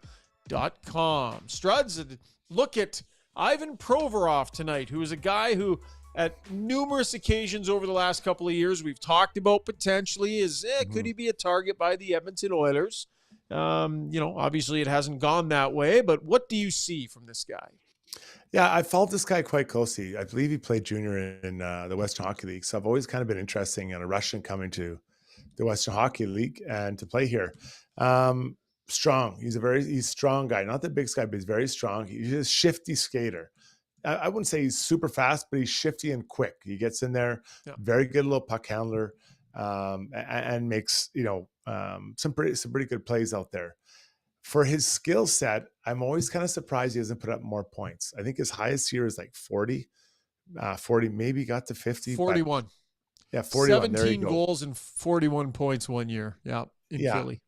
[SPEAKER 1] Struds, look at Ivan Provorov tonight, who is a guy who at numerous occasions over the last couple of years we've talked about potentially could he be a target by the Edmonton Oilers? Obviously it hasn't gone that way, but what do you see from this guy?
[SPEAKER 2] Yeah, I followed this guy quite closely. I believe he played junior in the Western Hockey League. So I've always kind of been interested in a Russian coming to the Western Hockey League and to play here. Strong. He's strong guy. Not the big guy, but he's very strong. He's a shifty skater. I wouldn't say he's super fast, but he's shifty and quick. He gets in there, very good little puck handler, and makes some pretty good plays out there. For his skill set, I'm always kind of surprised he hasn't put up more points. I think his highest year is like 40, maybe got to 50.
[SPEAKER 1] 41.
[SPEAKER 2] Yeah, 41.
[SPEAKER 1] 17 goals and 41 points one year. Yeah, in Philly.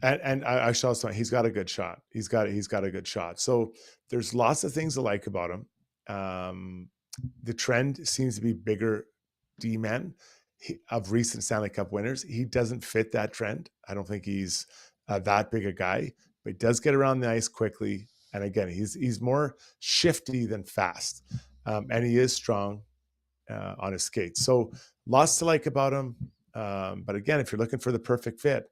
[SPEAKER 2] And I should also, he's got a good shot. He's got a good shot. So there's lots of things to like about him. The trend seems to be bigger D-men of recent Stanley Cup winners. He doesn't fit that trend. I don't think he's that big a guy, but he does get around the ice quickly. And again, he's more shifty than fast. And he is strong on his skates. So lots to like about him. But again, if you're looking for the perfect fit,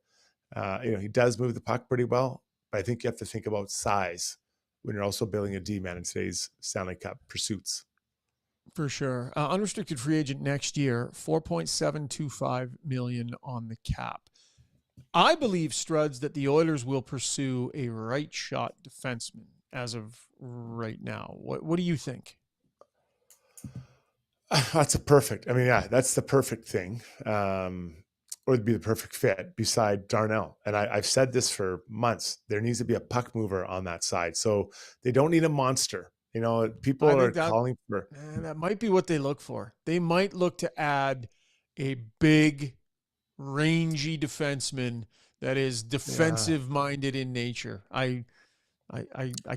[SPEAKER 2] he does move the puck pretty well, but I think you have to think about size when you're also building a D-man in today's Stanley Cup pursuits.
[SPEAKER 1] For sure. Unrestricted free agent next year, $4.725 million on the cap. I believe, Struds, that the Oilers will pursue a right shot defenseman as of right now. What do you think?
[SPEAKER 2] That's that's the perfect thing. Or it'd be the perfect fit beside Darnell. And I've said this for months. There needs to be a puck mover on that side. So they don't need a monster. People are calling for.
[SPEAKER 1] That might be what they look for. They might look to add a big, rangy defenseman that is defensive-minded in nature. I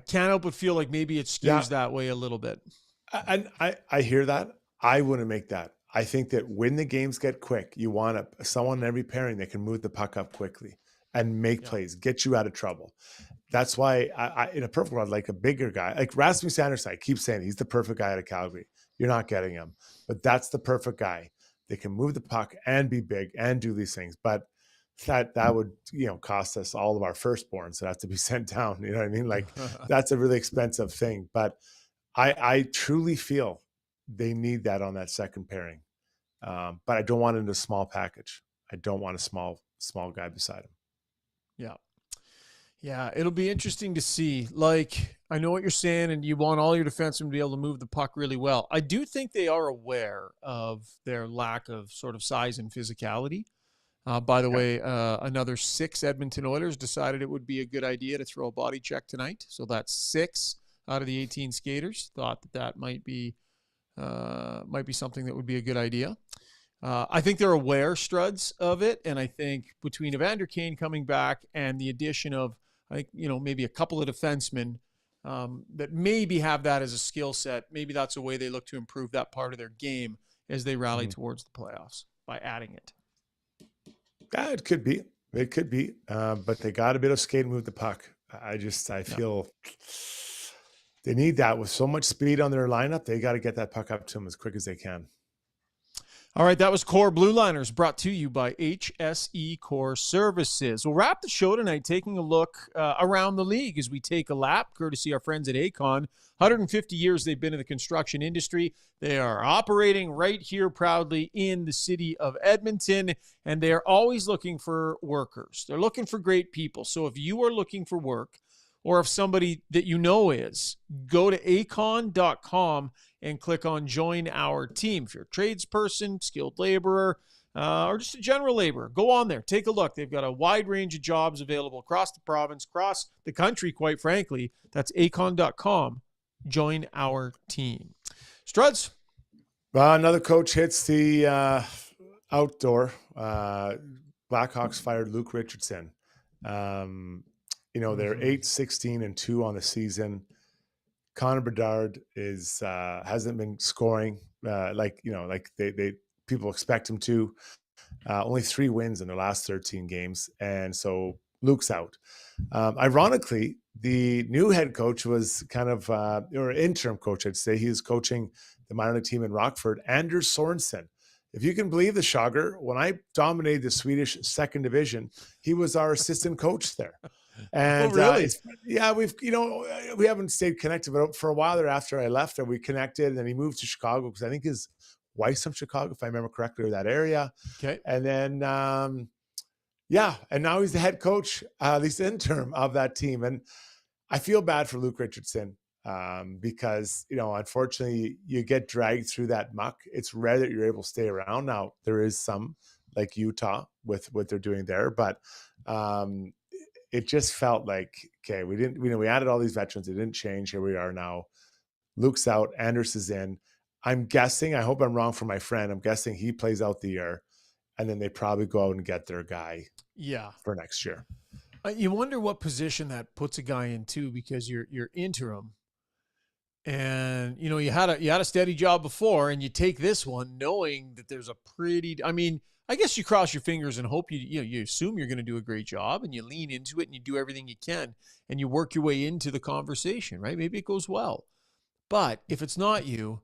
[SPEAKER 1] can't help but feel like maybe it skews that way a little bit.
[SPEAKER 2] And I hear that. I wouldn't make that. I think that when the games get quick, you want someone in every pairing that can move the puck up quickly and make plays, get you out of trouble. That's why I in a perfect world, like a bigger guy, like Rasmus Andersson, I keep saying he's the perfect guy out of Calgary. You're not getting him, but that's the perfect guy. They can move the puck and be big and do these things. But that would, cost us all of our firstborns that have to be sent down. You know what I mean? Like that's a really expensive thing. But I truly feel they need that on that second pairing. But I don't want it in a small package. I don't want a small guy beside him.
[SPEAKER 1] Yeah, it'll be interesting to see. Like, I know what you're saying, and you want all your defensemen to be able to move the puck really well. I do think they are aware of their lack of sort of size and physicality. By the way, another 6 Edmonton Oilers decided it would be a good idea to throw a body check tonight. So that's 6 out of the 18 skaters thought that might be something that would be a good idea. I think they're aware, Struds, of it, and I think between Evander Kane coming back and the addition of, I think, maybe a couple of defensemen that maybe have that as a skill set, maybe that's a way they look to improve that part of their game as they rally towards the playoffs by adding it.
[SPEAKER 2] Yeah, it could be. It could be. But they got a bit of skate and move the puck. I feel they need that with so much speed on their lineup. They got to get that puck up to them as quick as they can.
[SPEAKER 1] All right, that was Core Blue Liners, brought to you by HSE Core Services. We'll wrap the show tonight taking a look around the league as we take a lap, courtesy our friends at Acon. 150 years they've been in the construction industry. They are operating right here proudly in the city of Edmonton, and they are always looking for workers. They're looking for great people. So if you are looking for work, or if somebody that you know is, go to acon.com and click on Join Our Team. If you're a tradesperson, skilled laborer, or just a general laborer, go on there. Take a look. They've got a wide range of jobs available across the province, across the country, quite frankly. That's acon.com. Join Our Team. Struds?
[SPEAKER 2] Another coach hits the outdoor. Blackhawks fired Luke Richardson. They're 8-16-2 on the season. Connor Bedard hasn't been scoring like people expect him to. Only 3 wins in the last 13 games, and so Luke's out. Ironically, the new head coach was kind of or interim coach, I'd say. He was coaching the minor league team in Rockford, Anders Sorensen. If you can believe the Shogger, when I dominated the Swedish second division, he was our assistant coach there. And
[SPEAKER 1] really?
[SPEAKER 2] We haven't stayed connected, but for a while there after I left, we connected, and then he moved to Chicago because I think his wife's from Chicago, if I remember correctly, or that area.
[SPEAKER 1] Okay.
[SPEAKER 2] And then, and now he's the head coach, at least interim, of that team. And I feel bad for Luke Richardson because, unfortunately, you get dragged through that muck. It's rare that you're able to stay around. Now, there is some, like Utah, with what they're doing there, but it just felt like, okay, we added all these veterans. It didn't change. Here we are now. Luke's out. Anders is in. I'm guessing, I hope I'm wrong for my friend, I'm guessing he plays out the year, and then they probably go out and get their guy for next year.
[SPEAKER 1] You wonder what position that puts a guy in too, because you're interim, and you had a steady job before, and you take this one knowing that there's a pretty. I mean, I guess you cross your fingers and hope you assume you're going to do a great job, and you lean into it and you do everything you can, and you work your way into the conversation, right? Maybe it goes well, but if it's not you,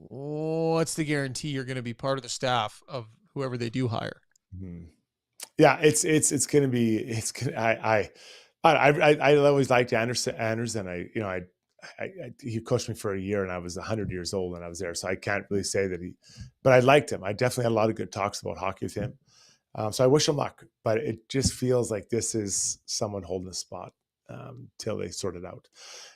[SPEAKER 1] what's the guarantee you're going to be part of the staff of whoever they do hire?
[SPEAKER 2] Mm-hmm. Yeah, it's going to be, I always liked Anders, and he coached me for a year, and I was 100 years old when I was there. So I can't really say that but I liked him. I definitely had a lot of good talks about hockey with him. So I wish him luck, but it just feels like this is someone holding a spot till they sort it out.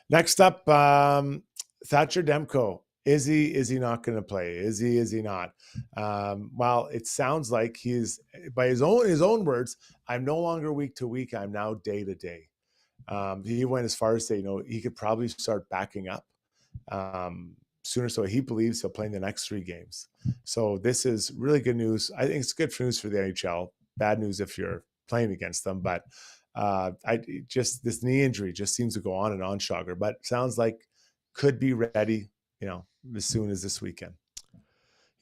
[SPEAKER 2] Next up, Thatcher Demko. Is he not going to play? Is he not? Well, it sounds like he's, by his own words, I'm no longer week to week. I'm now day to day. He went as far as to say, he could probably start backing up sooner. So he believes he'll play in the next 3 games. So this is really good news. I think it's good news for the NHL. Bad news if you're playing against them. But this knee injury just seems to go on and on, Shogger. But sounds like could be ready, as soon as this weekend.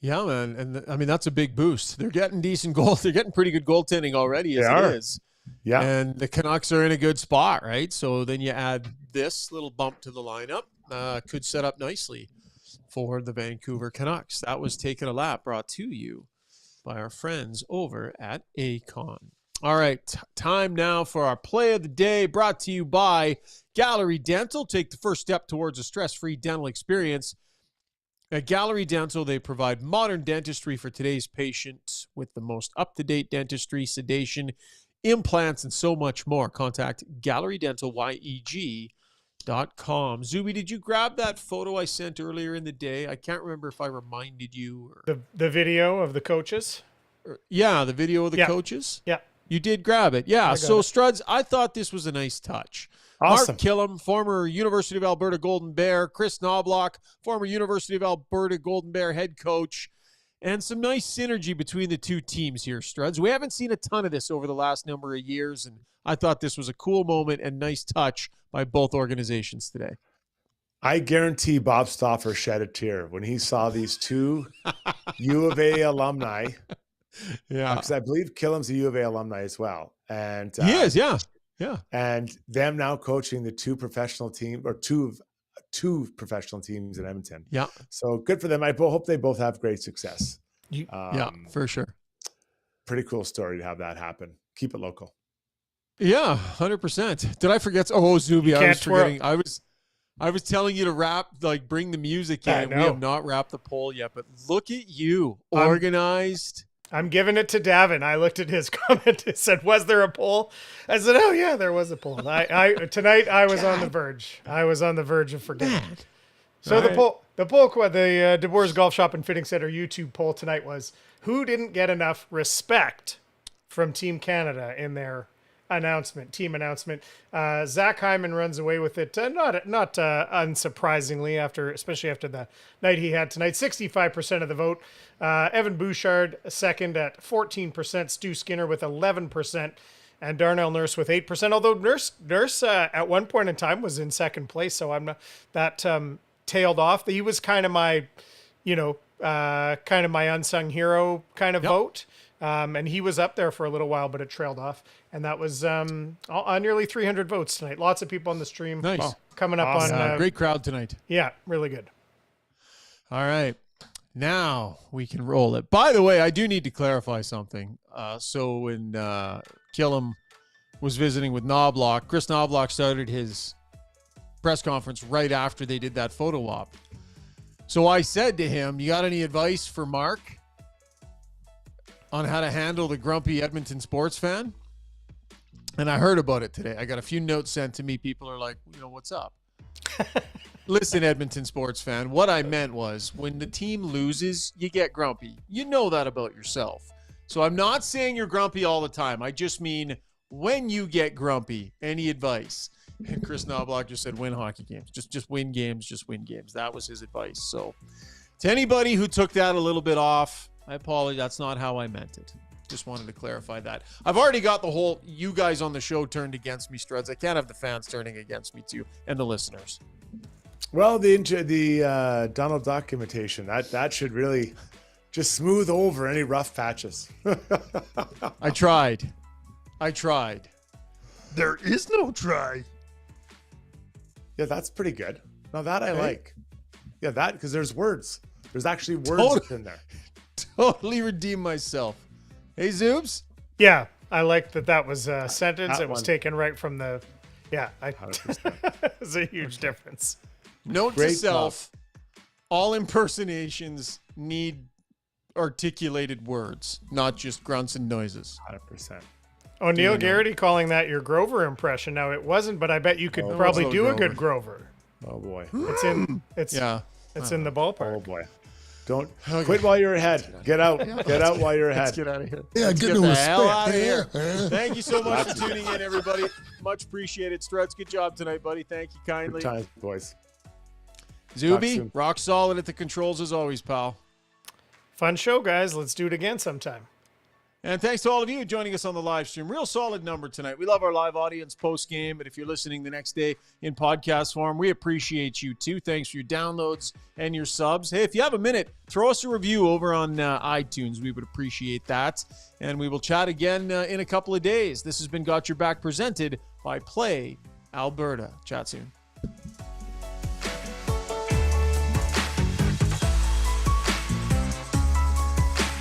[SPEAKER 1] Yeah, man. And I mean, that's a big boost. They're getting decent goals. They're getting pretty good goaltending already as it is.
[SPEAKER 2] Yeah.
[SPEAKER 1] And the Canucks are in a good spot, right? So then you add this little bump to the lineup. Could set up nicely for the Vancouver Canucks. That was Taking a Lap, brought to you by our friends over at Acon. All right, time now for our play of the day, brought to you by Gallery Dental. Take the first step towards a stress-free dental experience. At Gallery Dental, they provide modern dentistry for today's patient with the most up-to-date dentistry, sedation, implants, and so much more. Contact gallerydentalYEG.com. Zuby, did you grab that photo I sent earlier in the day? I can't remember if I reminded you.
[SPEAKER 3] The video of the coaches?
[SPEAKER 1] Yeah, the video of the coaches.
[SPEAKER 3] Yeah.
[SPEAKER 1] You did grab it. Yeah. So, Struds, I thought this was a nice touch.
[SPEAKER 2] Awesome.
[SPEAKER 1] Mark Killam, former University of Alberta Golden Bear. Chris Knobloch, former University of Alberta Golden Bear head coach. And some nice synergy between the two teams here, Struds. We haven't seen a ton of this over the last number of years, and I thought this was a cool moment and nice touch by both organizations today.
[SPEAKER 2] I guarantee Bob Stauffer shed a tear when he saw these two U of A alumni.
[SPEAKER 1] Yeah.
[SPEAKER 2] Because I believe Killam's a U of A alumni as well. And
[SPEAKER 1] He is, yeah. Yeah.
[SPEAKER 2] And them now coaching the two professional teams in Edmonton.
[SPEAKER 1] Yeah.
[SPEAKER 2] So good for them. I hope they both have great success.
[SPEAKER 1] Yeah, for sure.
[SPEAKER 2] Pretty cool story to have that happen. Keep it local.
[SPEAKER 1] Yeah, 100%. Did I forget? Oh, Zuby, I was forgetting. I was telling you to bring the music in. We have not wrapped the poll yet, but look at you, organized.
[SPEAKER 3] I'm giving it to Davin. I looked at his comment. It said, "Was there a poll?" I said, "Oh yeah, there was a poll." Tonight I was on the verge. I was on the verge of forgetting. So the poll, the De Boer's Golf Shop and Fitting Center YouTube poll tonight was: who didn't get enough respect from Team Canada in their team announcement? Zach Hyman runs away with it, not unsurprisingly, especially after the night he had tonight. 65% of the vote. Evan Bouchard second at 14%. Stu Skinner with 11%, and Darnell Nurse with 8%. Although Nurse at one point in time was in second place, so I'm not that tailed off. He was kind of my, kind of my unsung hero kind of vote. And he was up there for a little while, but it trailed off. And that was nearly 300 votes tonight. Lots of people on the stream.
[SPEAKER 1] Nice.
[SPEAKER 3] Coming up on...
[SPEAKER 1] great crowd tonight.
[SPEAKER 3] Yeah, really good.
[SPEAKER 1] All right. Now we can roll it. By the way, I do need to clarify something. So when Killam was visiting with Knobloch, Chris Knobloch started his press conference right after they did that photo op. So I said to him, "You got any advice for Mark on how to handle the grumpy Edmonton sports fan?" And I heard about it today. I got a few notes sent to me. People are like, what's up? Listen, Edmonton sports fan, what I meant was when the team loses, you get grumpy. You know that about yourself. So I'm not saying you're grumpy all the time. I just mean when you get grumpy, any advice? And Chris Knobloch just said, win hockey games. Just win games. Just win games. That was his advice. So to anybody who took that a little bit off, I apologize. That's not how I meant it. Just wanted to clarify that. I've already got the whole you guys on the show turned against me, Struds. I can't have the fans turning against me too, and the listeners.
[SPEAKER 2] Well, the Donald Duck imitation, that should really just smooth over any rough patches.
[SPEAKER 1] I tried.
[SPEAKER 2] There is no try. Yeah, that's pretty good. Now that I like. Yeah, that because there's words. There's actually words in there.
[SPEAKER 1] Totally redeem myself. Hey, Zoobs?
[SPEAKER 3] Yeah, I like that was a sentence. It was taken right from the... Yeah, it's a huge difference.
[SPEAKER 1] Note to self, all impersonations need articulated words, not just grunts and noises.
[SPEAKER 2] 100%.
[SPEAKER 3] O'Neill Garrity calling that your Grover impression. Now, it wasn't, but I bet you could probably do a good Grover.
[SPEAKER 2] Oh, boy.
[SPEAKER 3] It's in the ballpark.
[SPEAKER 2] Oh, boy. Don't quit while you're ahead. Get out. Get out while you're ahead.
[SPEAKER 1] Let's get out of here.
[SPEAKER 15] Yeah,
[SPEAKER 1] Let's
[SPEAKER 15] get
[SPEAKER 1] the
[SPEAKER 15] no
[SPEAKER 1] hell
[SPEAKER 15] respect.
[SPEAKER 1] out of here.
[SPEAKER 15] Yeah.
[SPEAKER 1] Thank you so much for tuning in, everybody. Much appreciated. Struts, good job tonight, buddy. Thank you kindly.
[SPEAKER 2] Good times, boys.
[SPEAKER 1] Zuby, rock solid at the controls as always, pal.
[SPEAKER 3] Fun show, guys. Let's do it again sometime.
[SPEAKER 1] And thanks to all of you joining us on the live stream. Real solid number tonight. We love our live audience post-game, but if you're listening the next day in podcast form, we appreciate you too. Thanks for your downloads and your subs. Hey, if you have a minute, throw us a review over on iTunes. We would appreciate that. And we will chat again in a couple of days. This has been Got Your Back presented by Play Alberta. Chat soon.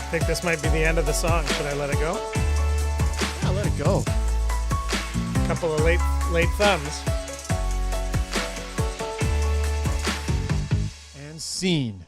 [SPEAKER 3] I think this might be the end of the song. Should I let it go?
[SPEAKER 1] Yeah, let it go.
[SPEAKER 3] A couple of late thumbs.
[SPEAKER 1] And scene.